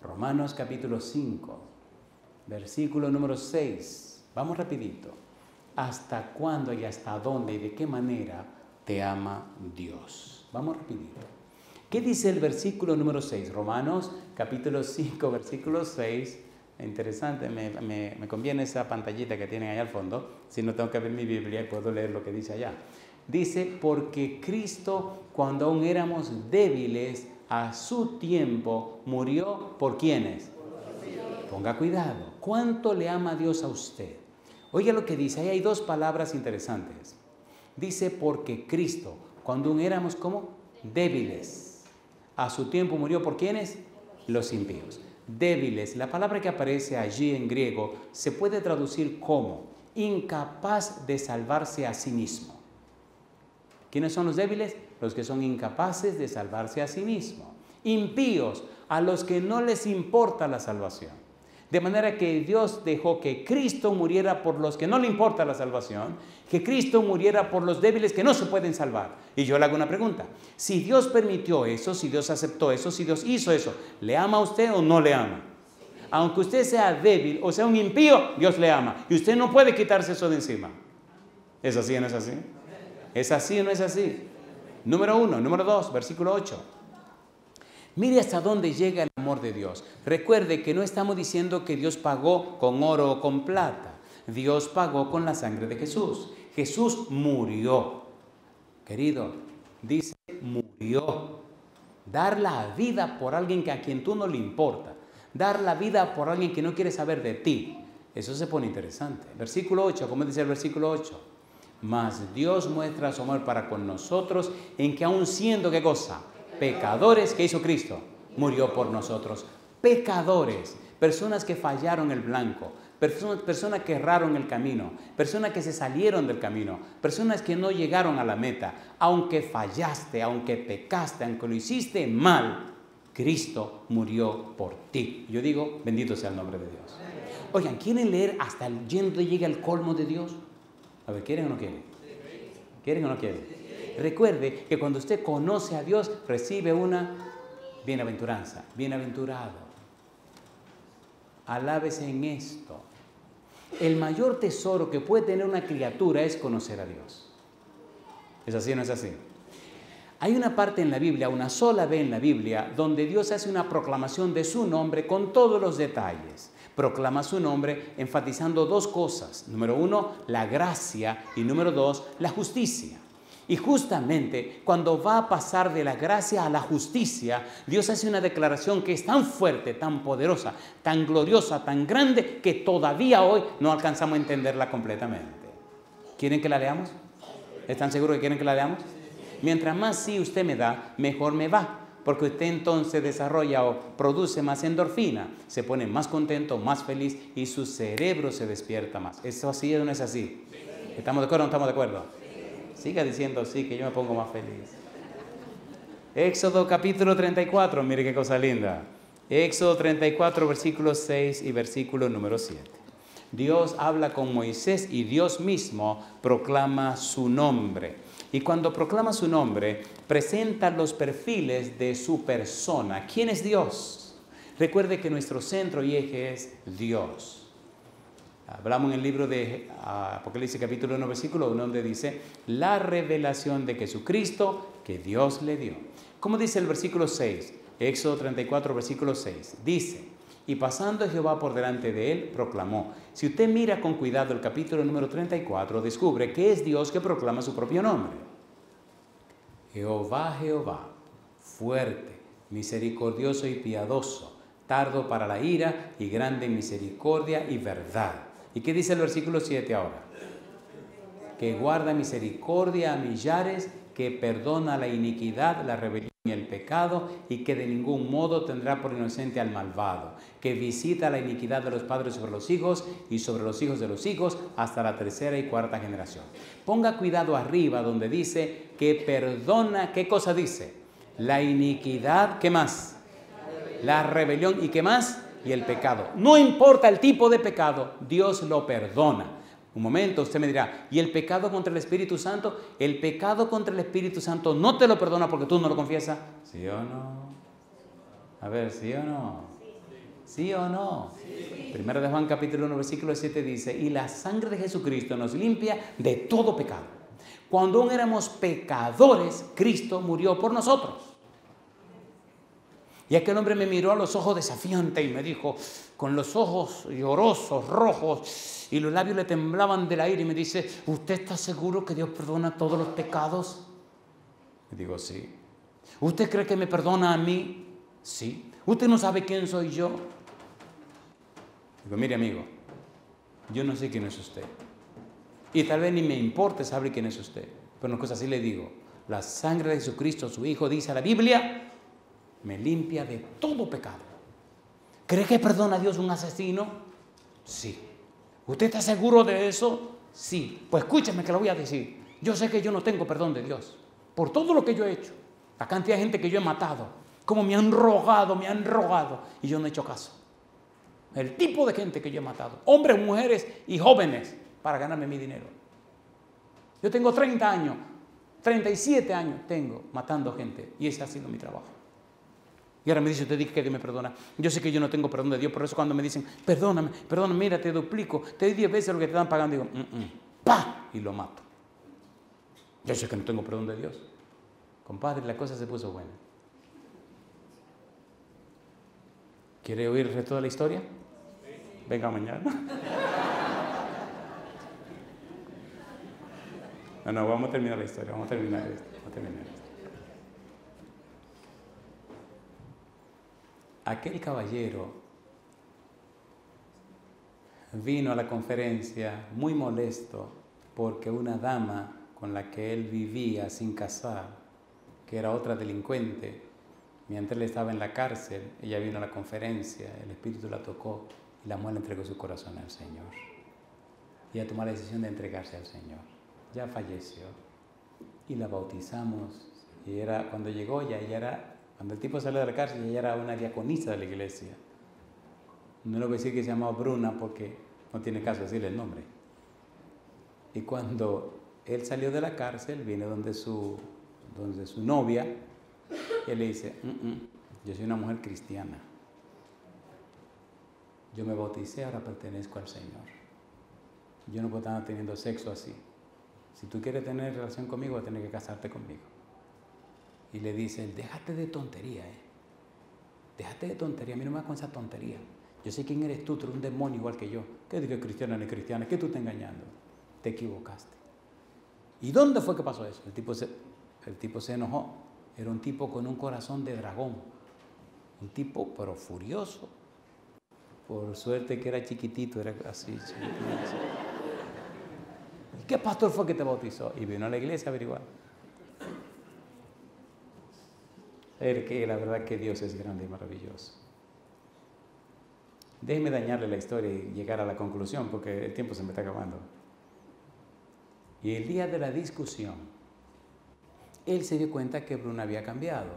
Romanos capítulo 5, versículo número 6. Vamos rapidito. ¿Hasta cuándo y hasta dónde y de qué manera te ama Dios? Vamos rapidito. ¿Qué dice el versículo número 6? Romanos capítulo 5, versículo 6. Interesante, me conviene esa pantallita que tienen allá al fondo. Si no tengo que ver mi Biblia y puedo leer lo que dice allá. Dice, porque Cristo, cuando aún éramos débiles, a su tiempo murió ¿por quiénes? Ponga cuidado. ¿Cuánto le ama Dios a usted? Oiga lo que dice. Ahí hay dos palabras interesantes. Dice, porque Cristo, cuando aún éramos ¿cómo? Débiles, a su tiempo murió ¿por quiénes? Los impíos. Débiles. La palabra que aparece allí en griego se puede traducir como incapaz de salvarse a sí mismo. ¿Quiénes son los débiles? Los que son incapaces de salvarse a sí mismos. Impíos, a los que no les importa la salvación. De manera que Dios dejó que Cristo muriera por los que no le importa la salvación, que Cristo muriera por los débiles que no se pueden salvar. Y yo le hago una pregunta. Si Dios permitió eso, si Dios aceptó eso, si Dios hizo eso, ¿le ama a usted o no le ama? Aunque usted sea débil o sea un impío, Dios le ama. Y usted no puede quitarse eso de encima. ¿Es así o no es así? ¿Es así o no es así? Número 1. Número 2, versículo 8. Mire hasta dónde llega el amor de Dios. Recuerde que no estamos diciendo que Dios pagó con oro o con plata. Dios pagó con la sangre de Jesús. Jesús murió. Querido, dice murió. Dar la vida por alguien a quien tú no le importa. Dar la vida por alguien que no quiere saber de ti. Eso se pone interesante. Versículo 8, ¿cómo dice el versículo 8? Mas Dios muestra su amor para con nosotros en que aun siendo ¿qué cosa? Pecadores, ¿qué hizo Cristo? Murió por nosotros. Pecadores, personas que fallaron el blanco, personas que erraron el camino, personas que se salieron del camino, personas que no llegaron a la meta. Aunque fallaste, aunque pecaste, aunque lo hiciste mal, Cristo murió por ti. Yo digo, bendito sea el nombre de Dios. Oigan, ¿quieren leer hasta el yendo llega al colmo de Dios? A ver, ¿quieren o no quieren? ¿Quieren o no quieren? Recuerde que cuando usted conoce a Dios, recibe una bienaventuranza. Bienaventurado. Alábese en esto. El mayor tesoro que puede tener una criatura es conocer a Dios. ¿Es así o no es así? Hay una parte en la Biblia, una sola vez en la Biblia, donde Dios hace una proclamación de su nombre con todos los detalles. Proclama su nombre enfatizando dos cosas. Número uno, la gracia, y número dos, la justicia. Y justamente cuando va a pasar de la gracia a la justicia, Dios hace una declaración que es tan fuerte, tan poderosa, tan gloriosa, tan grande, que todavía hoy no alcanzamos a entenderla completamente. ¿Quieren que la leamos? ¿Están seguros que quieren que la leamos? Mientras más sí usted me da, mejor me va. Porque usted entonces desarrolla o produce más endorfina, se pone más contento, más feliz y su cerebro se despierta más. ¿Eso así o no es así? ¿Estamos de acuerdo o no estamos de acuerdo? Siga diciendo sí, que yo me pongo más feliz. Éxodo capítulo 34, mire qué cosa linda. Éxodo 34, versículo 6 y versículo número 7. Dios habla con Moisés y Dios mismo proclama su nombre. Y cuando proclama su nombre, presenta los perfiles de su persona. ¿Quién es Dios? Recuerde que nuestro centro y eje es Dios. Hablamos en el libro de Apocalipsis capítulo 1, versículo 1, donde dice la revelación de Jesucristo que Dios le dio. ¿Cómo dice el versículo 6? Éxodo 34, versículo 6. Dice, y pasando Jehová por delante de él, proclamó. Si usted mira con cuidado el capítulo número 34, descubre que es Dios que proclama su propio nombre. Jehová, Jehová, fuerte, misericordioso y piadoso, tardo para la ira y grande en misericordia y verdad. ¿Y qué dice el versículo 7 ahora? Que guarda misericordia a millares, que perdona la iniquidad, la rebelión y el pecado, y que de ningún modo tendrá por inocente al malvado, que visita la iniquidad de los padres sobre los hijos y sobre los hijos de los hijos hasta la tercera y cuarta generación. Ponga cuidado arriba donde dice que perdona, ¿qué cosa dice? La iniquidad, ¿qué más? La rebelión, ¿y qué más? Y el pecado. No importa el tipo de pecado, Dios lo perdona. Un momento, usted me dirá, ¿y el pecado contra el Espíritu Santo? El pecado contra el Espíritu Santo no te lo perdona porque tú no lo confiesas. ¿Sí o no? A ver, ¿sí o no? ¿Sí o no? Sí. Primero de Juan capítulo 1, versículo 7 dice, y la sangre de Jesucristo nos limpia de todo pecado. Cuando aún éramos pecadores, Cristo murió por nosotros. Y aquel hombre me miró a los ojos desafiantes y me dijo, con los ojos llorosos, rojos, y los labios le temblaban de la ira, y me dice, ¿usted está seguro que Dios perdona todos los pecados? Y digo, sí. ¿Usted cree que me perdona a mí? Sí. ¿Usted no sabe quién soy yo? Digo, mire amigo, yo no sé quién es usted. Y tal vez ni me importe saber quién es usted. Pero una cosa así le digo, la sangre de Jesucristo, su Hijo, dice la Biblia, me limpia de todo pecado. ¿Cree que perdona a Dios un asesino? Sí. ¿Usted está seguro de eso? Sí. Pues escúcheme que lo voy a decir. Yo sé que yo no tengo perdón de Dios por todo lo que yo he hecho. La cantidad de gente que yo he matado. Como me han rogado y yo no he hecho caso. El tipo de gente que yo he matado. Hombres, mujeres y jóvenes para ganarme mi dinero. Yo tengo 30 años, 37 años tengo matando gente y ese ha sido mi trabajo. Y ahora me dice, usted dice que Dios me perdona. Yo sé que yo no tengo perdón de Dios, por eso cuando me dicen, perdóname, mira, te duplico, te doy 10 veces lo que te están pagando, digo, ¡pah! Y lo mato. Yo sé que no tengo perdón de Dios. Compadre, la cosa se puso buena. ¿Quiere oír el resto de la historia? Venga mañana. No, vamos a terminar la historia, vamos a terminar esto. Aquel caballero vino a la conferencia muy molesto porque una dama con la que él vivía sin casar, que era otra delincuente, mientras él estaba en la cárcel, ella vino a la conferencia, el Espíritu la tocó Y la mujer le entregó su corazón al Señor. Y ella tomó la decisión de entregarse al Señor. Ya falleció. Y la bautizamos. Y cuando llegó, cuando el tipo salió de la cárcel, ella era una diaconisa de la iglesia. No le voy a decir que se llamaba Bruna porque no tiene caso decirle el nombre. Y cuando él salió de la cárcel, viene donde su novia, y él le dice, yo soy una mujer cristiana. Yo me bauticé, ahora pertenezco al Señor. Yo no puedo estar teniendo sexo así. Si tú quieres tener relación conmigo, vas a tener que casarte conmigo. Y le dice, déjate de tontería, déjate de tontería, a mí no me vas con esa tontería. Yo sé quién eres tú eres un demonio igual que yo. ¿Qué dices cristiana ni cristiana? ¿Qué tú estás engañando? Te equivocaste. ¿Y dónde fue que pasó eso? El tipo se enojó. Era un tipo con un corazón de dragón. Un tipo pero furioso. Por suerte que era chiquitito, era así chiquitito. ¿Y qué pastor fue que te bautizó? Y vino a la iglesia a averiguar. Que la verdad que Dios es grande y maravilloso. Déjeme dañarle la historia y llegar a la conclusión porque el tiempo se me está acabando. Y el día de la discusión, él se dio cuenta que Bruna había cambiado.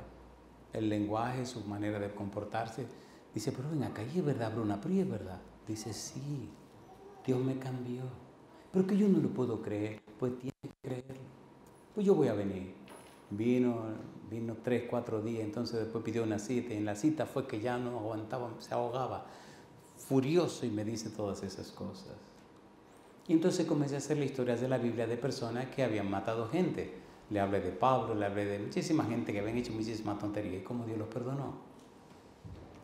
El lenguaje, su manera de comportarse. Dice, pero ven acá, ¿y es verdad, Bruna? ¿Pero y es verdad? Dice, sí, Dios me cambió. Pero que yo no lo puedo creer. Pues tienes que creerlo. Pues yo voy a venir. Vino 3, 4 días, entonces después pidió una cita. Y en la cita fue que ya no aguantaba, se ahogaba. Furioso y me dice todas esas cosas. Y entonces comencé a hacerle historias de la Biblia de personas que habían matado gente. Le hablé de Pablo, le hablé de muchísima gente que habían hecho muchísimas tonterías y cómo Dios los perdonó.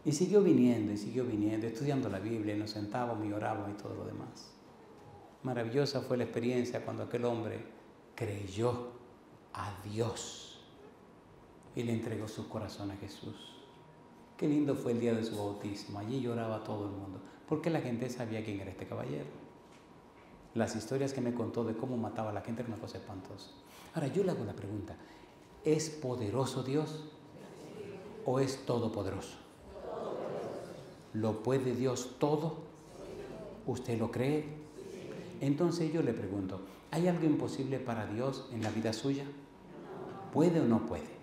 Y siguió viniendo, estudiando la Biblia, y nos sentábamos y orábamos y todo lo demás. Maravillosa fue la experiencia cuando aquel hombre creyó a Dios y le entregó su corazón a Jesús. Qué lindo fue el día de su bautismo. Allí lloraba todo el mundo, porque la gente sabía quién era este caballero. Las historias que me contó de cómo mataba a la gente era una cosa espantosa. Ahora yo le hago la pregunta, ¿es poderoso Dios o es todopoderoso? ¿Lo puede Dios todo? ¿Usted lo cree? Entonces yo le pregunto, ¿hay algo imposible para Dios en la vida suya? ¿Puede o no puede?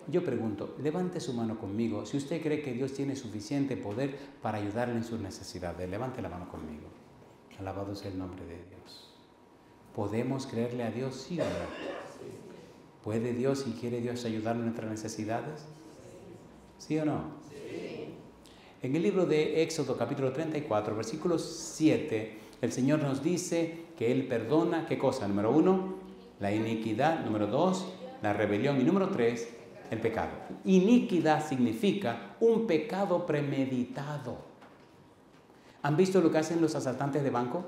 Yo pregunto, levante su mano conmigo si usted cree que Dios tiene suficiente poder para ayudarle en sus necesidades. Levante la mano conmigo. Alabado sea el nombre de Dios. ¿Podemos creerle a Dios, sí o no? ¿Puede Dios y quiere Dios ayudarnos en nuestras necesidades? ¿Sí o no? Sí. En el libro de Éxodo, capítulo 34, versículo 7, el Señor nos dice que Él perdona, ¿qué cosa? Número 1, la iniquidad. Número 2, la rebelión. Y número 3, el pecado. Iniquidad significa un pecado premeditado. ¿Han visto lo que hacen los asaltantes de banco?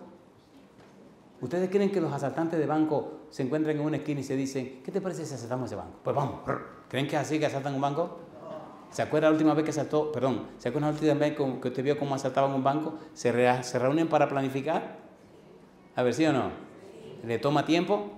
¿Ustedes creen que los asaltantes de banco se encuentran en una esquina y se dicen, ¿qué te parece si asaltamos ese banco? Pues vamos. ¿Creen que es así que asaltan un banco? ¿Se acuerda la última vez que asaltó? ¿Se acuerda la última vez que usted vio cómo asaltaban un banco? ¿Se reúnen para planificar? A ver, ¿sí o no? ¿Le toma tiempo?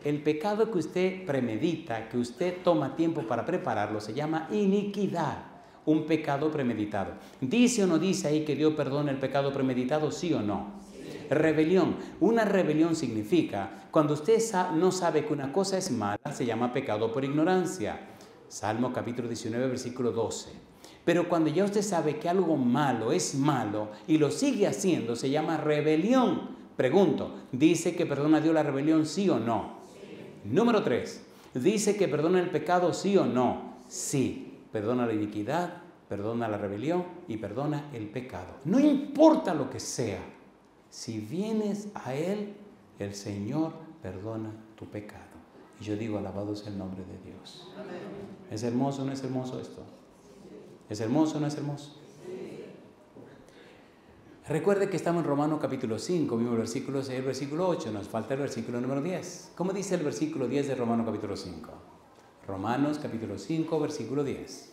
El pecado que usted premedita, que usted toma tiempo para prepararlo, se llama iniquidad, un pecado premeditado. ¿Dice o no dice ahí que Dios perdona el pecado premeditado, sí o no? Sí. Rebelión. Una rebelión significa, cuando usted no sabe que una cosa es mala, se llama pecado por ignorancia. Salmo capítulo 19, versículo 12. Pero cuando ya usted sabe que algo malo es malo y lo sigue haciendo, se llama rebelión. Pregunto, ¿dice que perdona a Dios la rebelión, sí o no? Número 3, ¿dice que perdona el pecado, sí o no? Sí, perdona la iniquidad, perdona la rebelión y perdona el pecado. No importa lo que sea, si vienes a Él, el Señor perdona tu pecado. Y yo digo, alabado sea el nombre de Dios. ¿Es hermoso o no es hermoso esto? ¿Es hermoso o no es hermoso? Recuerde que estamos en Romanos capítulo 5, vimos el versículo 6, el versículo 8, nos falta el versículo número 10. ¿Cómo dice el versículo 10 de Romanos capítulo 5? Romanos capítulo 5, versículo 10.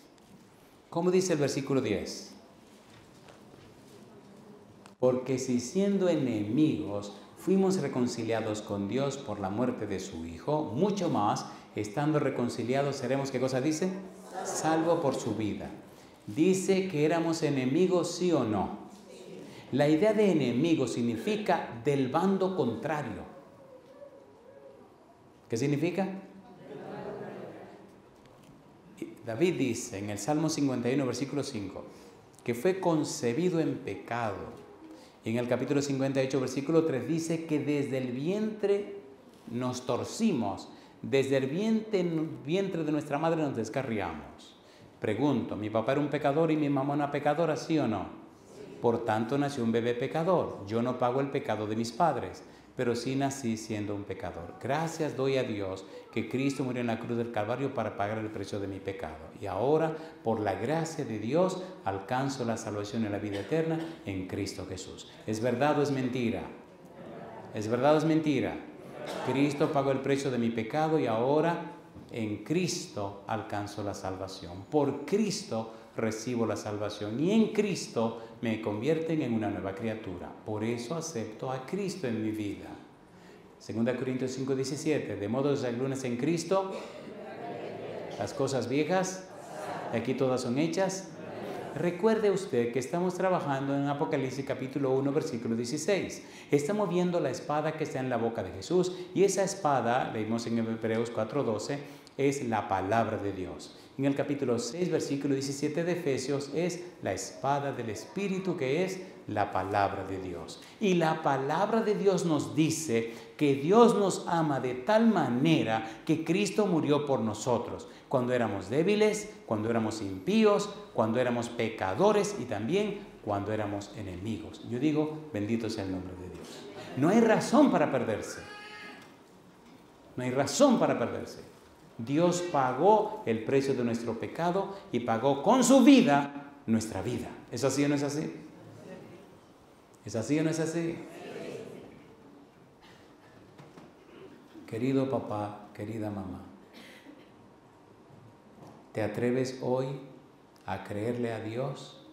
¿Cómo dice el versículo 10? Porque si siendo enemigos fuimos reconciliados con Dios por la muerte de su Hijo, mucho más, estando reconciliados, seremos, ¿qué cosa dice? Salvo por su vida. ¿Dice que éramos enemigos, sí o no? La idea de enemigo significa del bando contrario. ¿Qué significa? David dice en el Salmo 51, versículo 5, que fue concebido en pecado. Y en el capítulo 58, versículo 3 dice que desde el vientre nos torcimos, desde el vientre de nuestra madre nos descarriamos. Pregunto, ¿mi papá era un pecador y mi mamá una pecadora, sí o no? Por tanto, nació un bebé pecador. Yo no pago el pecado de mis padres, pero sí nací siendo un pecador. Gracias doy a Dios que Cristo murió en la cruz del Calvario para pagar el precio de mi pecado. Y ahora, por la gracia de Dios, alcanzo la salvación y la vida eterna en Cristo Jesús. ¿Es verdad o es mentira? ¿Es verdad o es mentira? Cristo pagó el precio de mi pecado y ahora en Cristo alcanzo la salvación. Por Cristo recibo la salvación y en Cristo me convierten en una nueva criatura. Por eso acepto a Cristo en mi vida. 2 Corintios 5:17, de modo que algunas en Cristo, las cosas viejas, aquí todas son hechas. Recuerde usted que estamos trabajando en Apocalipsis capítulo 1, versículo 16. Estamos viendo la espada que está en la boca de Jesús y esa espada, leímos en Hebreos 4:12, es la palabra de Dios. En el capítulo 6, versículo 17 de Efesios es la espada del Espíritu, que es la palabra de Dios. Y la palabra de Dios nos dice que Dios nos ama de tal manera que Cristo murió por nosotros, cuando éramos débiles, cuando éramos impíos, cuando éramos pecadores y también cuando éramos enemigos. Yo digo, bendito sea el nombre de Dios. No hay razón para perderse. No hay razón para perderse. Dios pagó el precio de nuestro pecado y pagó con su vida nuestra vida. ¿Es así o no es así? ¿Es así o no es así? Querido papá, querida mamá, ¿te atreves hoy a creerle a Dios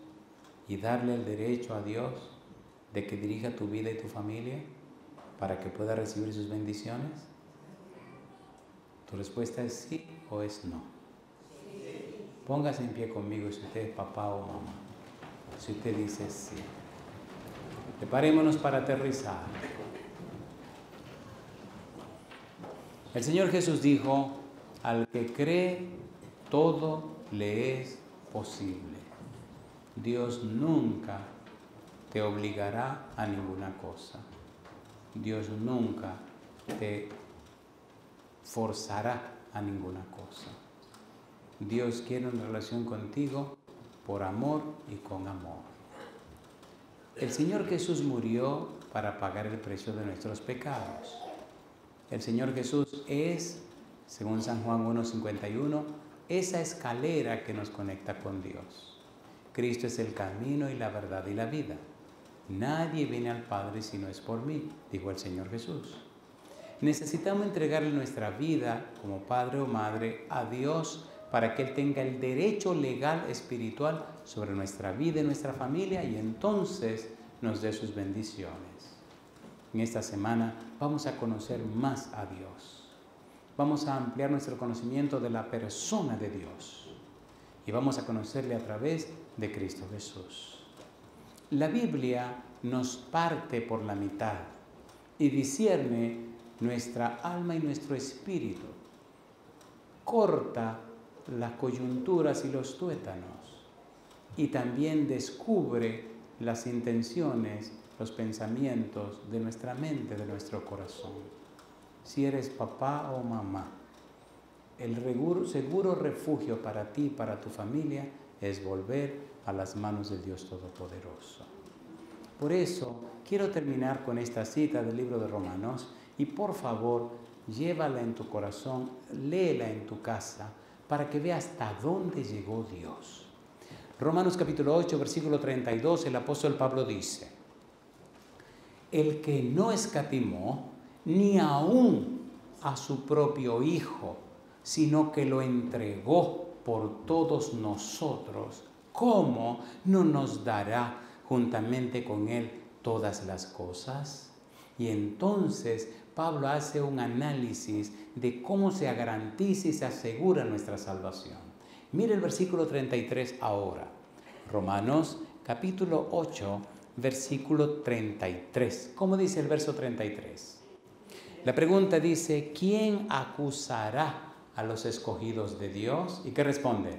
y darle el derecho a Dios de que dirija tu vida y tu familia para que pueda recibir sus bendiciones? ¿Tu respuesta es sí o es no? Sí. Póngase en pie conmigo si usted es papá o mamá. Si usted dice sí. Preparémonos para aterrizar. El Señor Jesús dijo, al que cree, todo le es posible. Dios nunca te obligará a ninguna cosa. Dios nunca te forzará a ninguna cosa. Dios quiere una relación contigo por amor y con amor. El Señor Jesús murió para pagar el precio de nuestros pecados. El Señor Jesús es, según San Juan 1:51, esa escalera que nos conecta con Dios. Cristo es el camino y la verdad y la vida. Nadie viene al Padre si no es por mí, dijo el Señor Jesús. Necesitamos entregarle nuestra vida como padre o madre a Dios para que Él tenga el derecho legal espiritual sobre nuestra vida y nuestra familia y entonces nos dé sus bendiciones. En esta semana vamos a conocer más a Dios. Vamos a ampliar nuestro conocimiento de la persona de Dios y vamos a conocerle a través de Cristo Jesús. La Biblia nos parte por la mitad y discierne nuestra alma y nuestro espíritu. Corta las coyunturas y los tuétanos y también descubre las intenciones, los pensamientos de nuestra mente, de nuestro corazón. Si eres papá o mamá, el seguro refugio para ti y para tu familia es volver a las manos del Dios Todopoderoso. Por eso quiero terminar con esta cita del libro de Romanos y por favor llévala en tu corazón, léela en tu casa para que veas hasta dónde llegó Dios. Romanos capítulo 8, versículo 32, el apóstol Pablo dice: el que no escatimó ni aún a su propio Hijo, sino que lo entregó por todos nosotros, ¿cómo no nos dará juntamente con Él todas las cosas? Y entonces Pablo hace un análisis de cómo se garantiza y se asegura nuestra salvación. Mire el versículo 33 ahora. Romanos capítulo 8, versículo 33. ¿Cómo dice el verso 33? La pregunta dice, ¿quién acusará a los escogidos de Dios? ¿Y qué responde?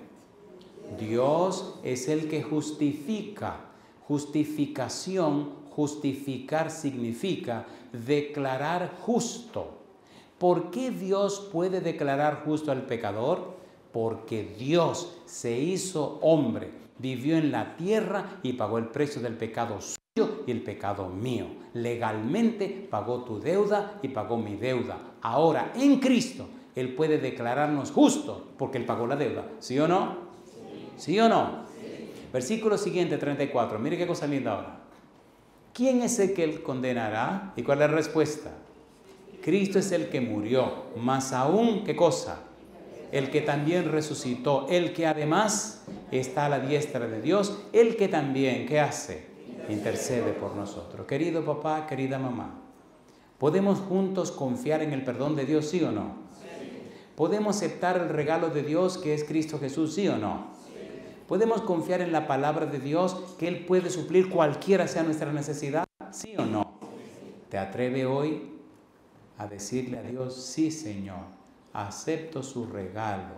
Dios es el que justifica. Justificación, justificar significa declarar justo. ¿Por qué Dios puede declarar justo al pecador? Porque Dios se hizo hombre, vivió en la tierra y pagó el precio del pecado suyo y el pecado mío. Legalmente pagó tu deuda y pagó mi deuda. Ahora, en Cristo, Él puede declararnos justos porque Él pagó la deuda. ¿Sí o no? ¿Sí o no? Sí. Versículo siguiente, 34. Mire qué cosa linda ahora. ¿Quién es el que Él condenará? ¿Y cuál es la respuesta? Cristo es el que murió, más aún, ¿qué cosa? El que también resucitó, el que además está a la diestra de Dios, el que también, ¿qué hace? Intercede por nosotros. Querido papá, querida mamá, ¿podemos juntos confiar en el perdón de Dios, sí o no? ¿Podemos aceptar el regalo de Dios que es Cristo Jesús, sí o no? ¿Podemos confiar en la palabra de Dios que Él puede suplir cualquiera sea nuestra necesidad, sí o no? ¿Te atreve hoy a decirle a Dios, sí Señor, acepto su regalo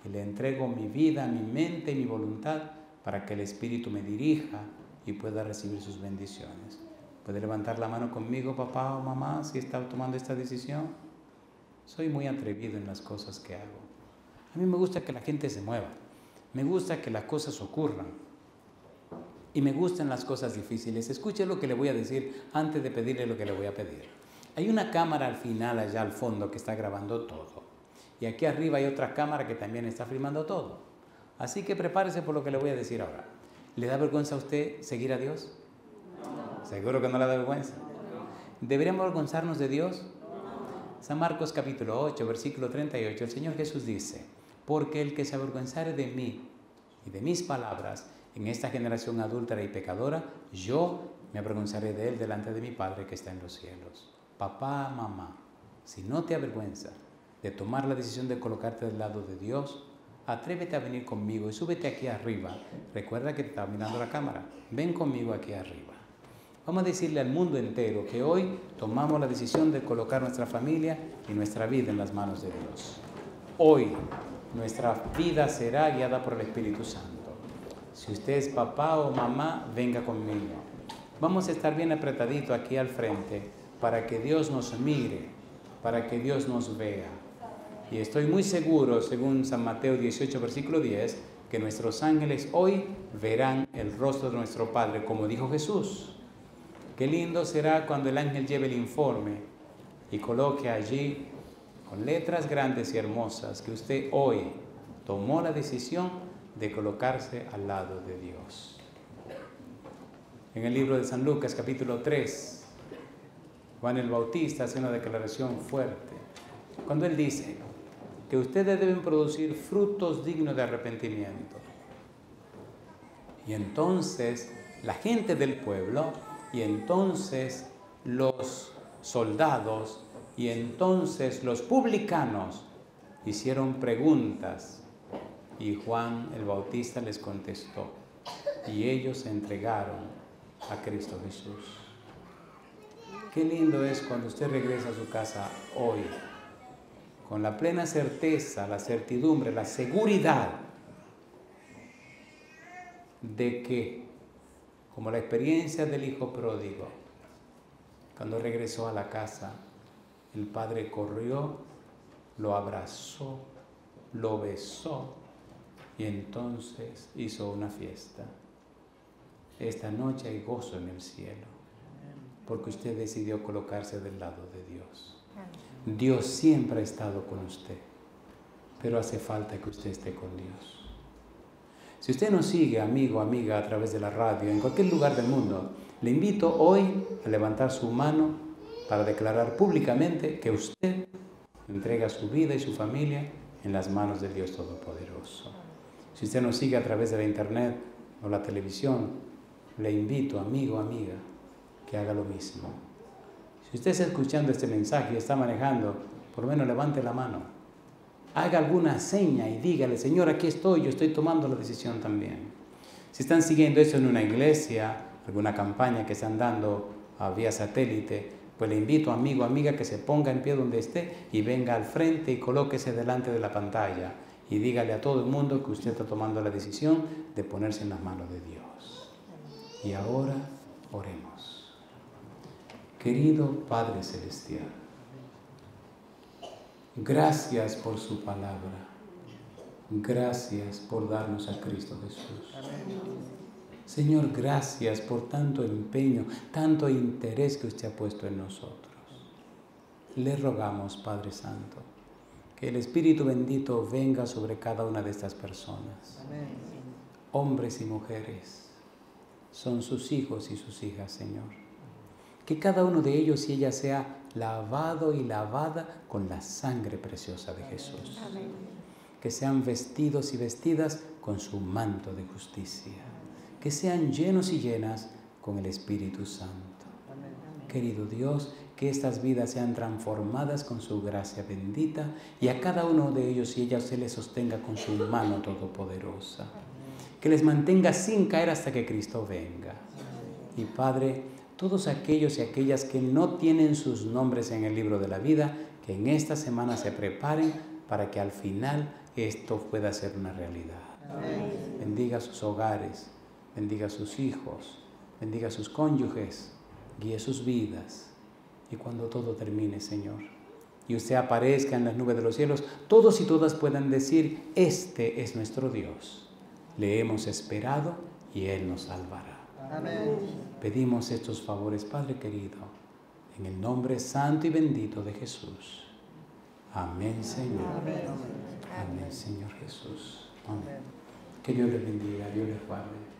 y le entrego mi vida, mi mente y mi voluntad para que el Espíritu me dirija y pueda recibir sus bendiciones? ¿Puede levantar la mano conmigo, papá o mamá, si está tomando esta decisión? Soy muy atrevido en las cosas que hago. A mí me gusta que la gente se mueva, me gusta que las cosas ocurran y me gustan las cosas difíciles. Escuche lo que le voy a decir antes de pedirle lo que le voy a pedir. Hay una cámara al final, allá al fondo, que está grabando todo. Y aquí arriba hay otra cámara que también está filmando todo. Así que prepárese por lo que le voy a decir ahora. ¿Le da vergüenza a usted seguir a Dios? No. ¿Seguro que no le da vergüenza? No. ¿Deberíamos avergonzarnos de Dios? No. San Marcos capítulo 8, versículo 38, el Señor Jesús dice, porque el que se avergonzare de mí y de mis palabras en esta generación adúltera y pecadora, yo me avergonzaré de él delante de mi Padre que está en los cielos. Papá, mamá, si no te avergüenza de tomar la decisión de colocarte del lado de Dios, atrévete a venir conmigo y súbete aquí arriba. Recuerda que te está mirando la cámara. Ven conmigo aquí arriba. Vamos a decirle al mundo entero que hoy tomamos la decisión de colocar nuestra familia y nuestra vida en las manos de Dios. Hoy nuestra vida será guiada por el Espíritu Santo. Si usted es papá o mamá, venga conmigo. Vamos a estar bien apretadito aquí al frente para que Dios nos mire, para que Dios nos vea. Y estoy muy seguro, según San Mateo 18, versículo 10, que nuestros ángeles hoy verán el rostro de nuestro Padre, como dijo Jesús. Qué lindo será cuando el ángel lleve el informe y coloque allí, con letras grandes y hermosas, que usted hoy tomó la decisión de colocarse al lado de Dios. En el libro de San Lucas, capítulo 3, Juan el Bautista hace una declaración fuerte cuando él dice que ustedes deben producir frutos dignos de arrepentimiento. Y entonces la gente del pueblo, y entonces los soldados, y entonces los publicanos hicieron preguntas y Juan el Bautista les contestó y ellos se entregaron a Cristo Jesús. Qué lindo es cuando usted regresa a su casa hoy, con la plena certeza, la certidumbre, la seguridad de que, como la experiencia del hijo pródigo, cuando regresó a la casa, el padre corrió, lo abrazó, lo besó y entonces hizo una fiesta. Esta noche hay gozo en el cielo, porque usted decidió colocarse del lado de Dios. Dios siempre ha estado con usted, pero hace falta que usted esté con Dios. Si usted nos sigue, amigo, amiga, a través de la radio, en cualquier lugar del mundo, le invito hoy a levantar su mano para declarar públicamente que usted entrega su vida y su familia en las manos del Dios Todopoderoso. Si usted nos sigue a través de la internet o la televisión, le invito, amigo, amiga, que haga lo mismo. Si usted está escuchando este mensaje y está manejando, por lo menos levante la mano. Haga alguna seña y dígale, Señor, aquí estoy, yo estoy tomando la decisión también. Si están siguiendo esto en una iglesia, alguna campaña que están dando vía satélite, pues le invito, amigo, amiga, que se ponga en pie donde esté y venga al frente y colóquese delante de la pantalla y dígale a todo el mundo que usted está tomando la decisión de ponerse en las manos de Dios. Y ahora oremos. Querido Padre Celestial, gracias por su palabra. Gracias por darnos a Cristo Jesús. Señor, gracias por tanto empeño, tanto interés que usted ha puesto en nosotros. Le rogamos, Padre Santo, que el Espíritu bendito venga sobre cada una de estas personas. Amén. Hombres y mujeres, son sus hijos y sus hijas, Señor. Que cada uno de ellos y ellas sea lavado y lavada con la sangre preciosa de Jesús. Amén. Que sean vestidos y vestidas con su manto de justicia. Que sean llenos y llenas con el Espíritu Santo. Amén. Querido Dios, que estas vidas sean transformadas con su gracia bendita y a cada uno de ellos y ellas se les sostenga con su mano todopoderosa. Que les mantenga sin caer hasta que Cristo venga. Y Padre, todos aquellos y aquellas que no tienen sus nombres en el libro de la vida, que en esta semana se preparen para que al final esto pueda ser una realidad. Amén. Bendiga sus hogares, bendiga a sus hijos, bendiga a sus cónyuges, guíe sus vidas. Y cuando todo termine, Señor, y usted aparezca en las nubes de los cielos, todos y todas puedan decir, este es nuestro Dios. Le hemos esperado y Él nos salvará. Amén. Pedimos estos favores, Padre querido, en el nombre santo y bendito de Jesús. Amén, Señor. Amén, Amén Señor Jesús. Amén. Que Dios les bendiga, Dios les guarde.